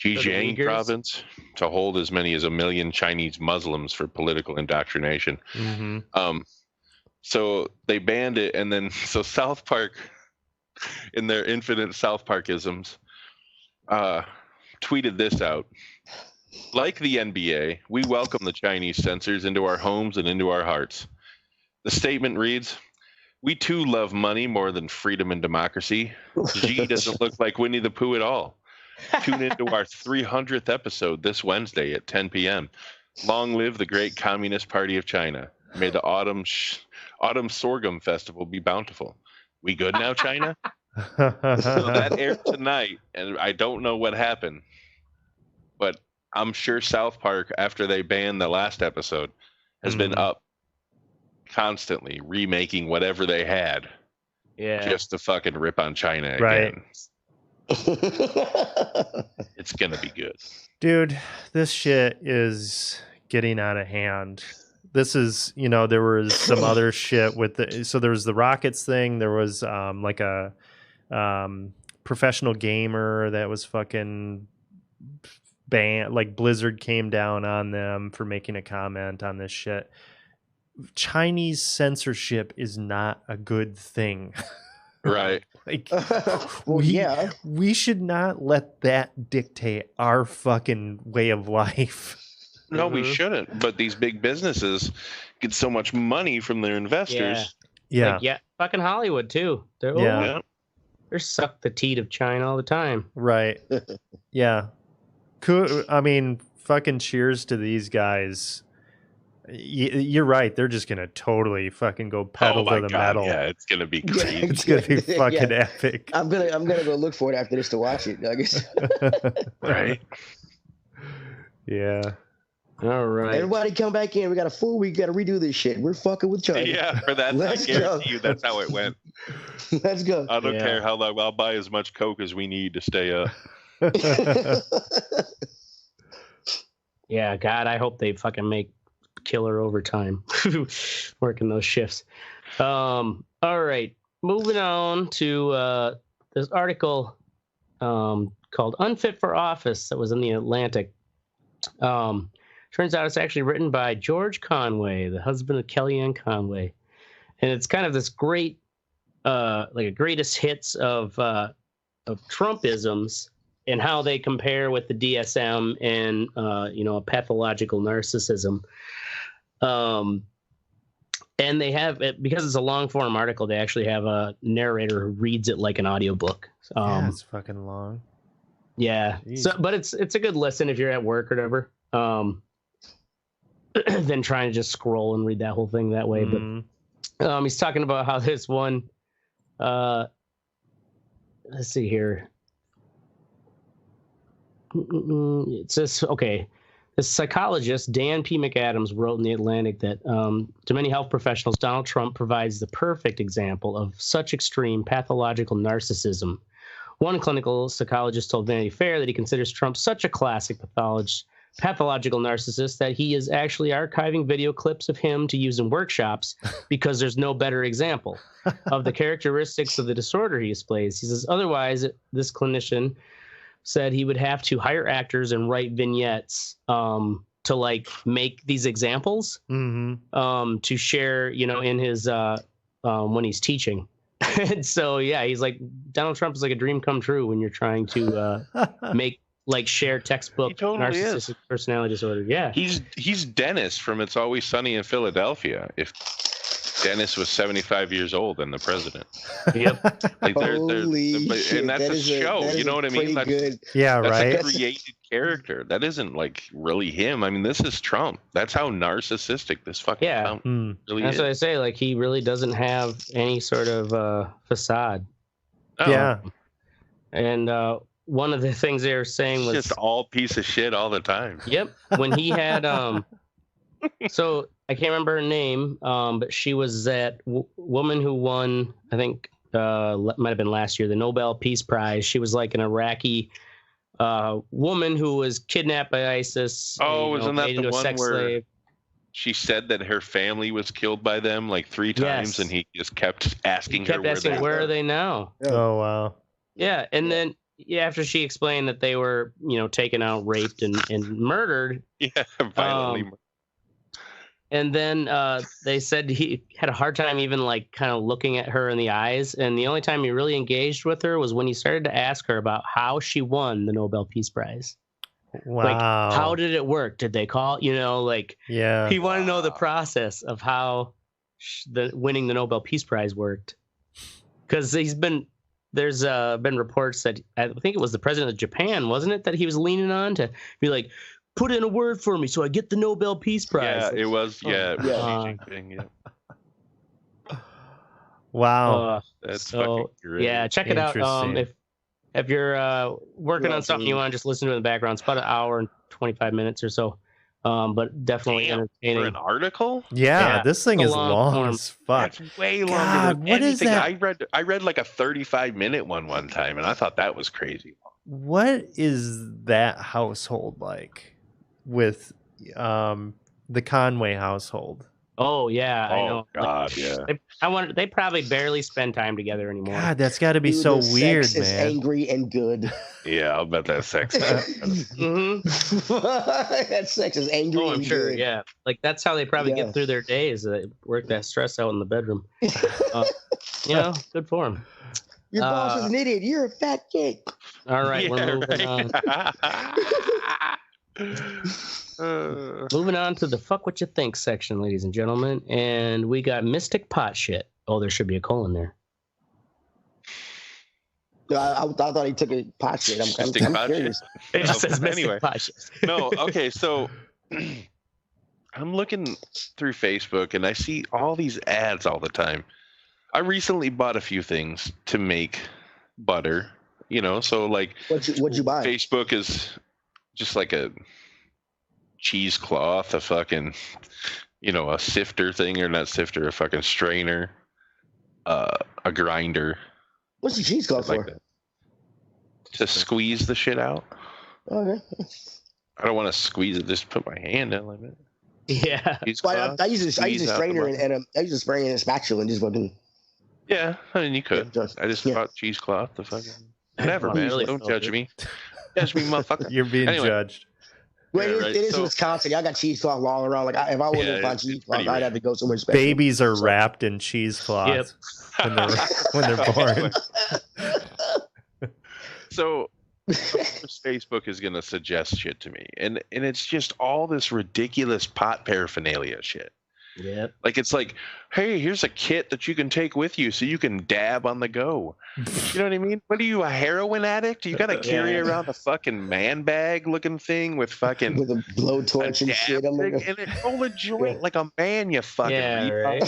Zhejiang province to hold as many as 1 million Chinese Muslims for political indoctrination. Mm-hmm. So they banned it, and then so South Park, in their infinite South Parkisms, tweeted this out. Like the NBA, we welcome the Chinese censors into our homes and into our hearts. The statement reads, we too love money more than freedom and democracy. Xi doesn't look like Winnie the Pooh at all. Tune into our 300th episode this Wednesday at 10 p.m. Long live the great Communist Party of China. May the autumn sorghum festival be bountiful. We good now, China? So that aired tonight, and I don't know what happened, but I'm sure South Park, after they banned the last episode, has been up constantly remaking whatever they had, just to fucking rip on China again. It's gonna be good, dude. This shit is getting out of hand. This is, there was some other shit with so there was the Rockets thing. There was like a professional gamer that was fucking banned. Like Blizzard came down on them for making a comment on this shit. Chinese censorship is not a good thing. Right. Like, well, we should not let that dictate our fucking way of life. No, we shouldn't. But these big businesses get so much money from their investors. Yeah. Like, fucking Hollywood too. They're suck the teat of China all the time. Right. Yeah. I mean, fucking cheers to these guys. You're right. They're just gonna totally fucking go pedal to the metal. Yeah, it's gonna be crazy. It's gonna be fucking epic. I'm gonna go look for it after this to watch it, I guess. Right? Yeah. All right. Everybody come back in. We got a full week. Got to redo this shit. We're fucking with China. Yeah, for that, I guarantee you that's how it went. Let's go. I don't care how long. I'll buy as much Coke as we need to stay up. Yeah, God, I hope they fucking make killer overtime working those shifts. All right, moving on to this article called "Unfit for Office" that was in the Atlantic. Turns out it's actually written by George Conway, the husband of Kellyanne Conway, and it's kind of this great, like a greatest hits of Trumpisms and how they compare with the DSM and a pathological narcissism. And they have it because it's a long form article. They actually have a narrator who reads it like an audiobook. Yeah, it's fucking long. Yeah. Jeez. So, but it's a good listen if you're at work or whatever. Than trying to just scroll and read that whole thing that way. But he's talking about how this one. Let's see here. It says, okay, the psychologist Dan P. McAdams wrote in The Atlantic that to many health professionals, Donald Trump provides the perfect example of such extreme pathological narcissism. One clinical psychologist told Vanity Fair that he considers Trump such a classic pathological narcissist that he is actually archiving video clips of him to use in workshops because there's no better example of the characteristics of the disorder he displays. He says, otherwise, this clinician said he would have to hire actors and write vignettes to like make these examples to share, in his when he's teaching. And so, yeah, he's like, Donald Trump is like a dream come true when you're trying to make like share textbook narcissistic personality disorder. Yeah. He's Dennis from It's Always Sunny in Philadelphia. If Dennis was 75 years old and the president. Yep. Like and that's a show. You know what I mean? That's right. A created character. That isn't like really him. I mean, this is Trump. That's how narcissistic this fucking Trump really that's is. what I say. Like he really doesn't have any sort of facade. Oh. Yeah. And one of the things they were saying was just all piece of shit all the time. Yep. When he had so I can't remember her name, but she was that woman who won, I think, might have been last year, the Nobel Peace Prize. She was like an Iraqi woman who was kidnapped by ISIS. Oh, wasn't that the one where slave. She said that her family was killed by them like 3 times, and he just kept asking where are they now? Oh, wow. Yeah, and then after she explained that they were, taken out, raped, and murdered. Yeah, violently murdered. And then they said he had a hard time even like kind of looking at her in the eyes. And the only time he really engaged with her was when he started to ask her about how she won the Nobel Peace Prize. Wow. Like, how did it work? Did they call, he wanted to know the process of how winning the Nobel Peace Prize worked. Because there's been reports that I think it was the president of Japan, wasn't it, that he was leaning on to be like, put in a word for me so I get the Nobel Peace Prize. Yeah, it was. Yeah. Wow. That's fucking great. Yeah, check it out. If you're working on something you want to just listen to in the background, it's about an hour and 25 minutes or so. But definitely entertaining. For an article? Yeah, this thing is long as fuck. It's way longer than what anything. Is that? I read like a 35-minute one time, and I thought that was crazy. What is that household like with the Conway household? Oh yeah, I know. God, yeah. They probably barely spend time together anymore. God, that's got to be so weird, sex is man. Angry and good. Yeah, I'll bet that sex. That sex is angry. Oh, I'm and sure. good. Yeah, like that's how they probably get through their days. They work that stress out in the bedroom. Good for them. Your boss is an idiot. You're a fat kid. All right, we're moving on. Moving on to the fuck what you think section, ladies and gentlemen, and we got mystic pot shit. Oh, there should be a colon there. No, I thought he took a pot shit. I'm curious. It just says anyway. pot shit. No, okay, so I'm looking through Facebook and I see all these ads all the time. I recently bought a few things to make butter, so like what'd you buy? Facebook is just like a cheesecloth, a fucking, a sifter thing, or not sifter, a fucking strainer, a grinder. What's the cheesecloth for? That. To squeeze the shit out. Okay. I don't want to squeeze it. Just put my hand in like that. Yeah. I use a strainer and I use a sprayer and a spatula and just fucking. Yeah, I mean you could. I just bought cheesecloth. The fucking whatever, man. Don't judge me. Judge me, motherfucker. You're being judged. Well, it is Wisconsin. I got cheesecloth all around. Like if I wasn't to find cheesecloth, I'd have to go somewhere special. Babies are wrapped in cheesecloth when they're born. So Facebook is gonna suggest shit to me, and it's just all this ridiculous pot paraphernalia shit. Yep. Like it's like, hey, here's a kit that you can take with you so you can dab on the go. You know what I mean? What are you, a heroin addict? You got to carry around a fucking man bag looking thing with fucking with a blowtorch and shit. And it roll a joint like a man. You fucking right.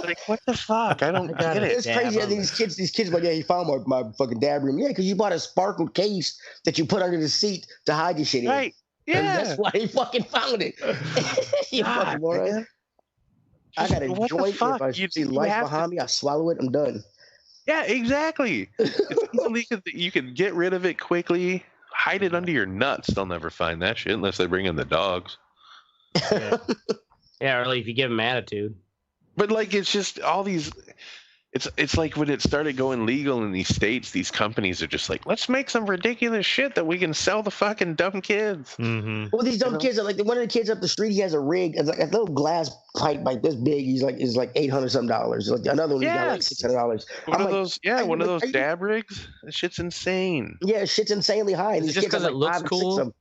Like what the fuck? I don't get it. It's crazy. These kids like, yeah, he found my fucking dab room. Yeah, because you bought a sparkled case that you put under the seat to hide your shit in. Right. Yeah. And that's why he fucking found it. You fucking moron. I got a joint. If I see life behind me, I swallow it. I'm done. Yeah, exactly. It's easily you can get rid of it quickly. Hide it under your nuts. They'll never find that shit unless they bring in the dogs. Yeah, or like if you give them attitude. But like, it's just all these. It's like when it started going legal in these states, these companies are just like, let's make some ridiculous shit that we can sell the fucking dumb kids. Mm-hmm. Well, these dumb kids are like one of the kids up the street. He has a rig. It's like a little glass pipe like this big. Is like $800 dollars. Like another one, he's got like $600. One of those dab rigs. That shit's insane. Yeah, shit's insanely high. Is it just because it looks cool?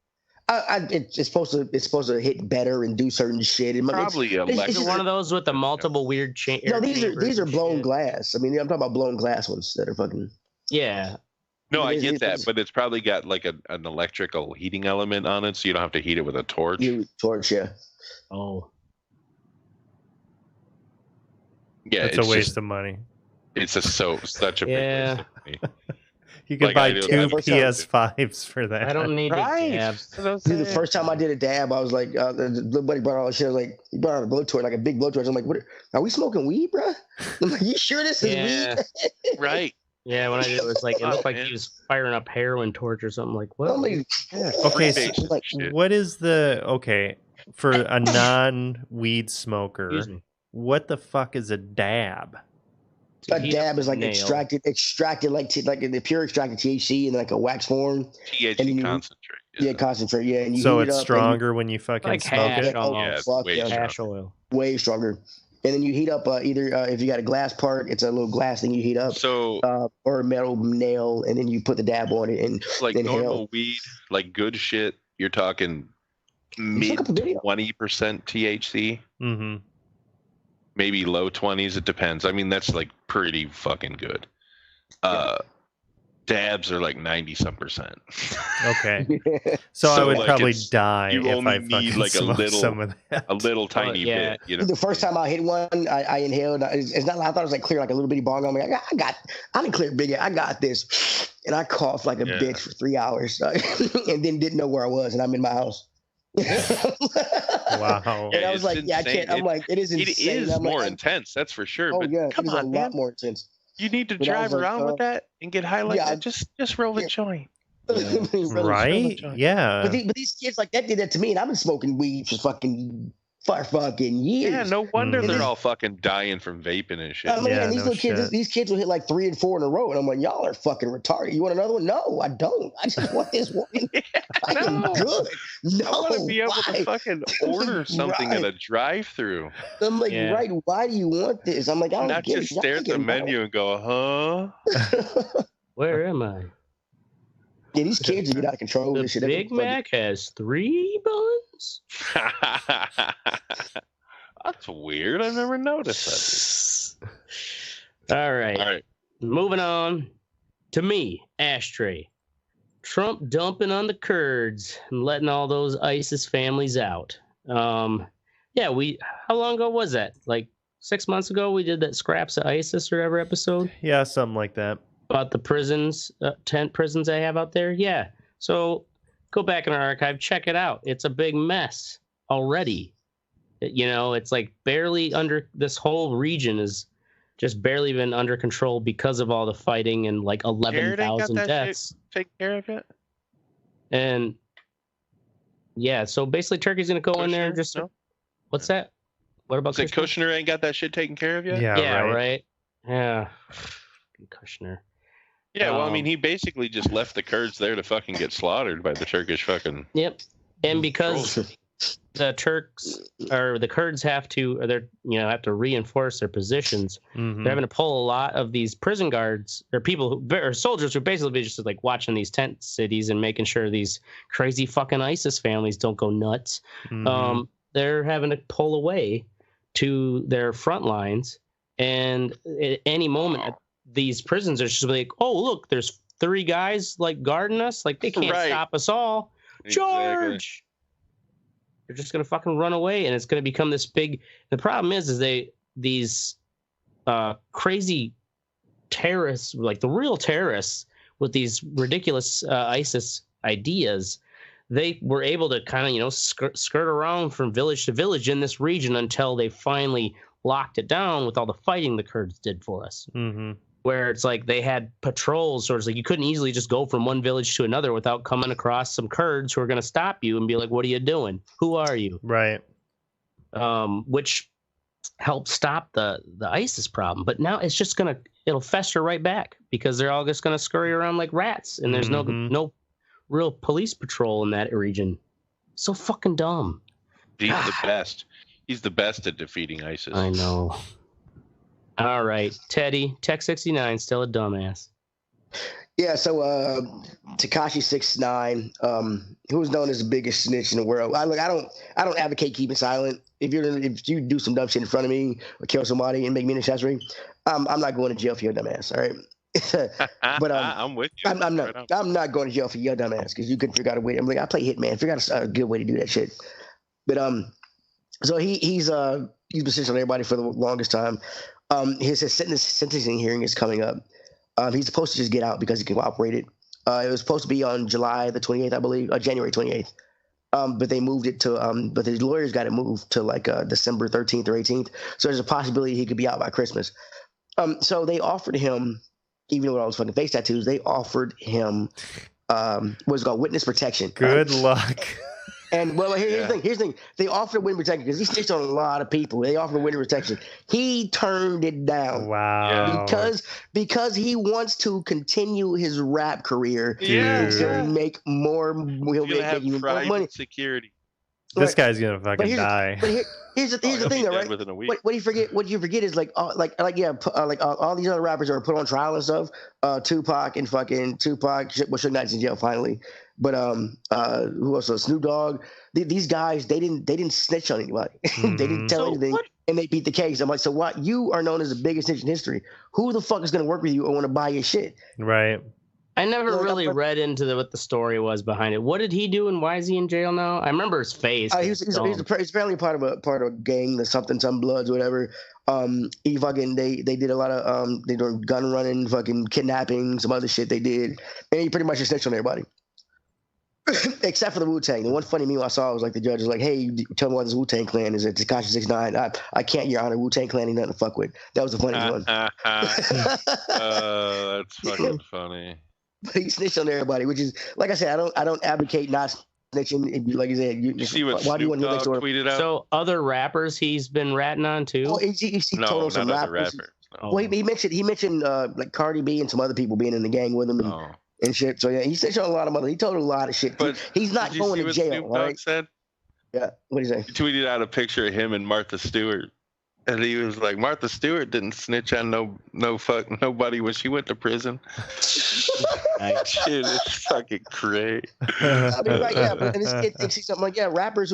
It's supposed to hit better and do certain shit. Probably it's one of those with the multiple weird chain. No, these are blown glass. I mean, I'm talking about blown glass ones that are fucking. Yeah. No, I get that, but it's probably got like an electrical heating element on it, so you don't have to heat it with a torch. Yeah. Oh. Yeah, it's a waste of money. It's such a big waste of money. You could buy 2 PS5s for that. I don't need dabs. The first time I did a dab, I was like, the buddy brought all the shit. I was like, he brought out a blowtorch, like a big blowtorch. I'm like, what? Are we smoking weed, bro? I'm like, you sure this is weed? Right. Yeah, when I did it was like, it looked like he was firing up heroin torch or something. Like, what? Okay, so like, what is for a non-weed smoker, what the fuck is a dab? A dab is like extracted like the pure extracted THC in like a wax form. THC concentrate. Yeah, concentrate. Yeah, and so it's stronger when you fucking like smoke it. Hash oil. Way stronger. And then you heat up either if you got a glass part, it's a little glass thing you heat up. So or a metal nail, and then you put the dab on it and like normal weed, like good shit. You're talking mid 20% THC. Mm-hmm. Maybe low 20s. It depends. I mean, that's like pretty fucking good. Dabs are like 90-some%. Okay. So I would probably die if I fucking like some of that. A little tiny bit. You know? The first time I hit one, I inhaled. It's not. I thought it was like clear, like a little bitty bong. I'm like, I didn't clear big. I got this, and I coughed like a bitch for 3 hours, and then didn't know where I was, and I'm in my house. Wow. And I was like, I can't. I'm like, it is insane. It is more intense, that's for sure. Oh but yeah, come on, a lot more intense. You need to drive around with that and get high like that. Just roll the joint. Right? Yeah. But these kids like that did that to me, and I've been smoking weed for fucking years. Yeah, no wonder they're all fucking dying from vaping and shit. I mean, and these little kids, these kids will hit like 3 and 4 in a row, and I'm like, y'all are fucking retarded. You want another one? No, I don't. I just want this one. I'm good. No, I want to be able to fucking order something at a drive-through. I'm like, right? Why do you want this? I'm like, I don't not get just it. Stare at the menu and go, huh? Where am I? Yeah, these kids get out of control. The this shit. Big Mac has 3 buns. That's weird. I've never noticed that. All right. Moving on. To me, ashtray. Trump dumping on the Kurds and letting all those ISIS families out. Yeah, how long ago was that? Like 6 months ago, we did that Scraps of ISIS or whatever episode. Yeah, something like that. About the prisons, tent prisons they have out there. Yeah. So go back in our archive, check it out. It's a big mess already. It's like barely under, this whole region is just barely been under control because of all the fighting and like 11,000 deaths. Take care of it. And yeah, so basically Turkey's going to go in there and just... No? What's that? What about Kushner? Kushner ain't got that shit taken care of yet? Yeah, right. Yeah. Kushner. Yeah, well, I mean, he basically just left the Kurds there to fucking get slaughtered by the Turkish fucking... Yep. And because the Turks or the Kurds have to reinforce their positions, they're having to pull a lot of these prison guards or people or soldiers who basically just like watching these tent cities and making sure these crazy fucking ISIS families don't go nuts. They're having to pull away to their front lines, and at any moment, these prisons are just like, oh, look, there's 3 guys like guarding us, like they can't stop us all. Charge! Exactly. They're just gonna fucking run away, and it's gonna become this big. The problem is these crazy terrorists, like the real terrorists, with these ridiculous ISIS ideas. They were able to kind of, skirt around from village to village in this region until they finally locked it down with all the fighting the Kurds did for us. Where it's like they had patrols, so it's like you couldn't easily just go from one village to another without coming across some Kurds who are going to stop you and be like, what are you doing? Who are you? Right. Which helped stop the ISIS problem. But now it's just it'll fester right back because they're all just going to scurry around like rats, and there's no real police patrol in that region. So fucking dumb. He's the best. He's the best at defeating ISIS. I know. All right, Teddy, Tech 69, still a dumbass. Yeah, so Tekashi 69, who was known as the biggest snitch in the world. I don't advocate keeping silent. If you do some dumb shit in front of me or kill somebody and make me an accessory, I'm not going to jail for your dumbass. All right. But I'm with you. I'm not going to jail for your dumbass because you couldn't figure out a way. I'm like, I play Hitman. Figure out a good way to do that shit. But so he's been snitching on everybody for the longest time. His sentencing hearing is coming up. He's supposed to just get out because he cooperated. It was supposed to be on July the 28th, I believe, January 28th. But they moved it to, but the lawyers got it moved to like December 13th or 18th. So there's a possibility he could be out by Christmas. So they offered him, even with all those fucking face tattoos, they offered him what's called witness protection. Good luck. And well, here's the thing. They offered witness protection because he snitched on a lot of people. They offered witness protection. He turned it down. Wow. Because he wants to continue his rap career. He'll make more. He'll make more money. Security. This guy's gonna fucking die. But here's the thing, though, right? Within a week. What you forget is like all these other rappers are put on trial and stuff. Tupac, Suge Knight's in jail finally. But who else? Snoop Dogg. These guys, they didn't snitch on anybody. They didn't tell anything, and they beat the case. I'm like, so what? You are known as the biggest snitch in history. Who the fuck is gonna work with you or want to buy your shit? Right. I never really read into what the story was behind it. What did he do, and why is he in jail now? I remember his face. He's apparently part of a gang, the some Bloods, or whatever. They did a lot of they doing gun running, fucking kidnapping, some other shit they did, and he pretty much just snitched on everybody. Except for the Wu-Tang. The one funny meme I saw was like the judge was like, "Hey, tell me why this Wu-Tang clan is at Tekashi 69. I can't, Your Honor. Wu-Tang clan ain't nothing to fuck with." That was the funniest one. That's fucking funny. But he snitched on everybody, which is, like I said, I don't advocate not snitching. Like you said, you see what Snoop Dogg tweeted out? So other rappers he's been ratting on too. Oh, he told him some rappers. No. Well, he mentioned like Cardi B and some other people being in the gang with him and shit. So yeah, he snitched on a lot of mother. He told a lot of shit. But he's not going to jail. Snoop Dogg said? Yeah. What did he say? He tweeted out a picture of him and Martha Stewart. And he was like, Martha Stewart didn't snitch on nobody when she went to prison. Shit is fucking great. I mean, right, yeah, but it's something like rappers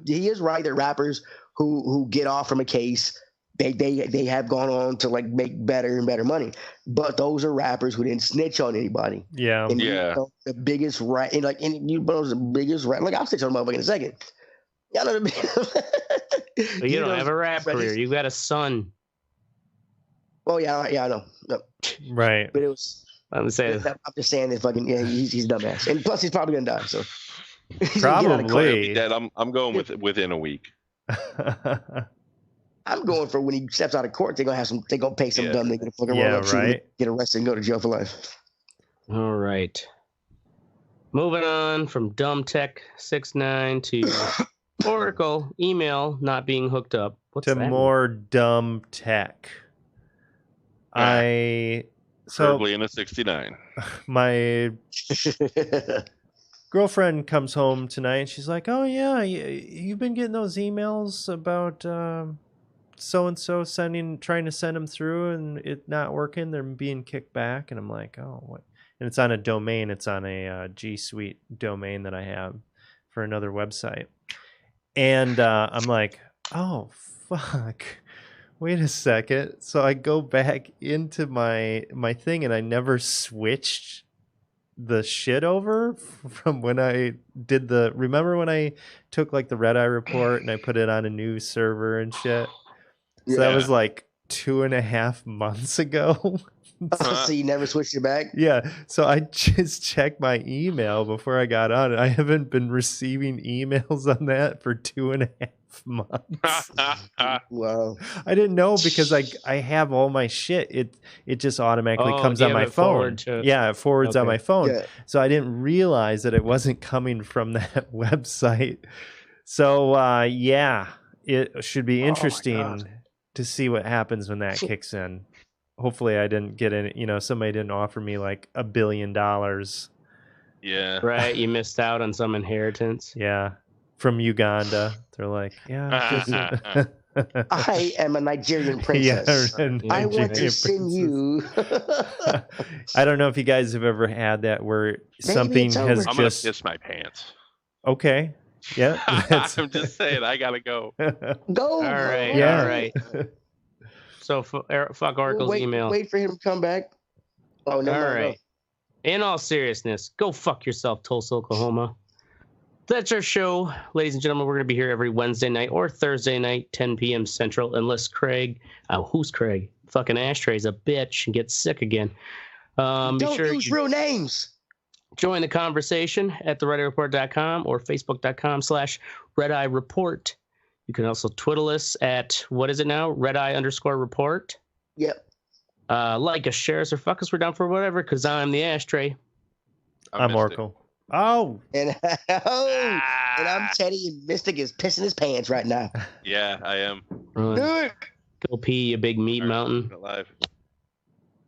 he is right that rappers who get off from a case they have gone on to like make better and better money. But those are rappers who didn't snitch on anybody. Yeah. And Yeah. the biggest rat, and like, and you know, the biggest rat. Like, I'll snitch on a motherfucker in a second. Y'all know the. But you don't have a rap career. You got a son. Oh yeah, I know. No. Right. But it was. I'm just saying that fucking he's a dumbass, and plus he's probably gonna die. So Probably. Dad, I'm going with within a week. I'm going for when he steps out of court. They're gonna pay some dumb nigga to fucking roll up, right. get arrested, and go to jail for life. All right. Moving on from Dumb Tech 69 to Oracle email not being hooked up. What's to that more dumb tech. Probably in a 69. My girlfriend comes home tonight and she's like, "Oh yeah, you've been getting those emails about so and so trying to send them through and it not working. They're being kicked back." And I'm like, "Oh, what?" And it's on a domain. It's on a G Suite domain that I have for another website. And I'm like, "Oh fuck." Wait a second. So I go back into my thing and I never switched the shit over from when I did remember when I took like the Red Eye report and I put it on a new server and shit? So that was like 2.5 months ago. So you never switched it back? Yeah. So I just checked my email before I got on. I haven't been receiving emails on that for 2.5 months. Wow. I didn't know because I have all my shit. It just automatically comes on my phone. It forwards on my phone. Yeah. So I didn't realize that it wasn't coming from that website. So it should be interesting to see what happens when that kicks in. Hopefully I didn't get any, somebody didn't offer me like $1 billion. Yeah. Right. You missed out on some inheritance. Yeah. From Uganda. They're like, I am a Nigerian princess. I want to send you. I don't know if you guys have ever had that where something has I'm just. I'm gonna piss my pants. Okay. Yeah. I'm just saying, I gotta go. Go. All right. Yeah. All right. So fuck Oracle's email. Wait for him to come back. Oh no! All right. In all seriousness, go fuck yourself, Tulsa, Oklahoma. That's our show, ladies and gentlemen. We're going to be here every Wednesday night or Thursday night, 10 p.m. Central, unless Craig. Who's Craig? Fucking Ashtray's a bitch and gets sick again. Don't use real names. Join the conversation at theredeyereport.com or facebook.com/redeyereport. You can also twiddle us at, what is it now? Redeye_report. Yep. Like us, share us, or fuck us. We're down for whatever, because I'm the Ashtray. I'm Oracle. Oh. And I'm Teddy, and Mystic is pissing his pants right now. Yeah, I am. Do it. Go pee, you big meat mountain. Alive.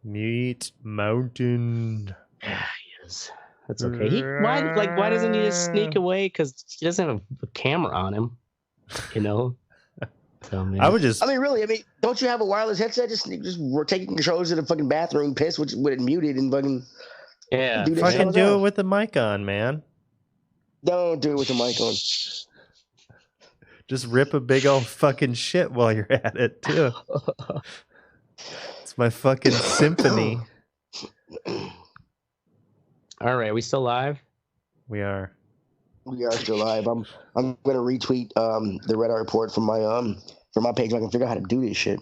Meat mountain. Yes. That's okay. Why doesn't he just sneak away? Because he doesn't have a camera on him. So, really, don't you have a wireless headset? Just taking controls to the fucking bathroom, piss with it muted, and fucking fucking do it with the mic on, man. Don't do it with the mic on. Just rip a big old fucking shit while you're at it too. It's my fucking symphony. All right, are we still live? We are. We are still live. I'm gonna retweet the Red Eye report from my page so I can figure out how to do this shit.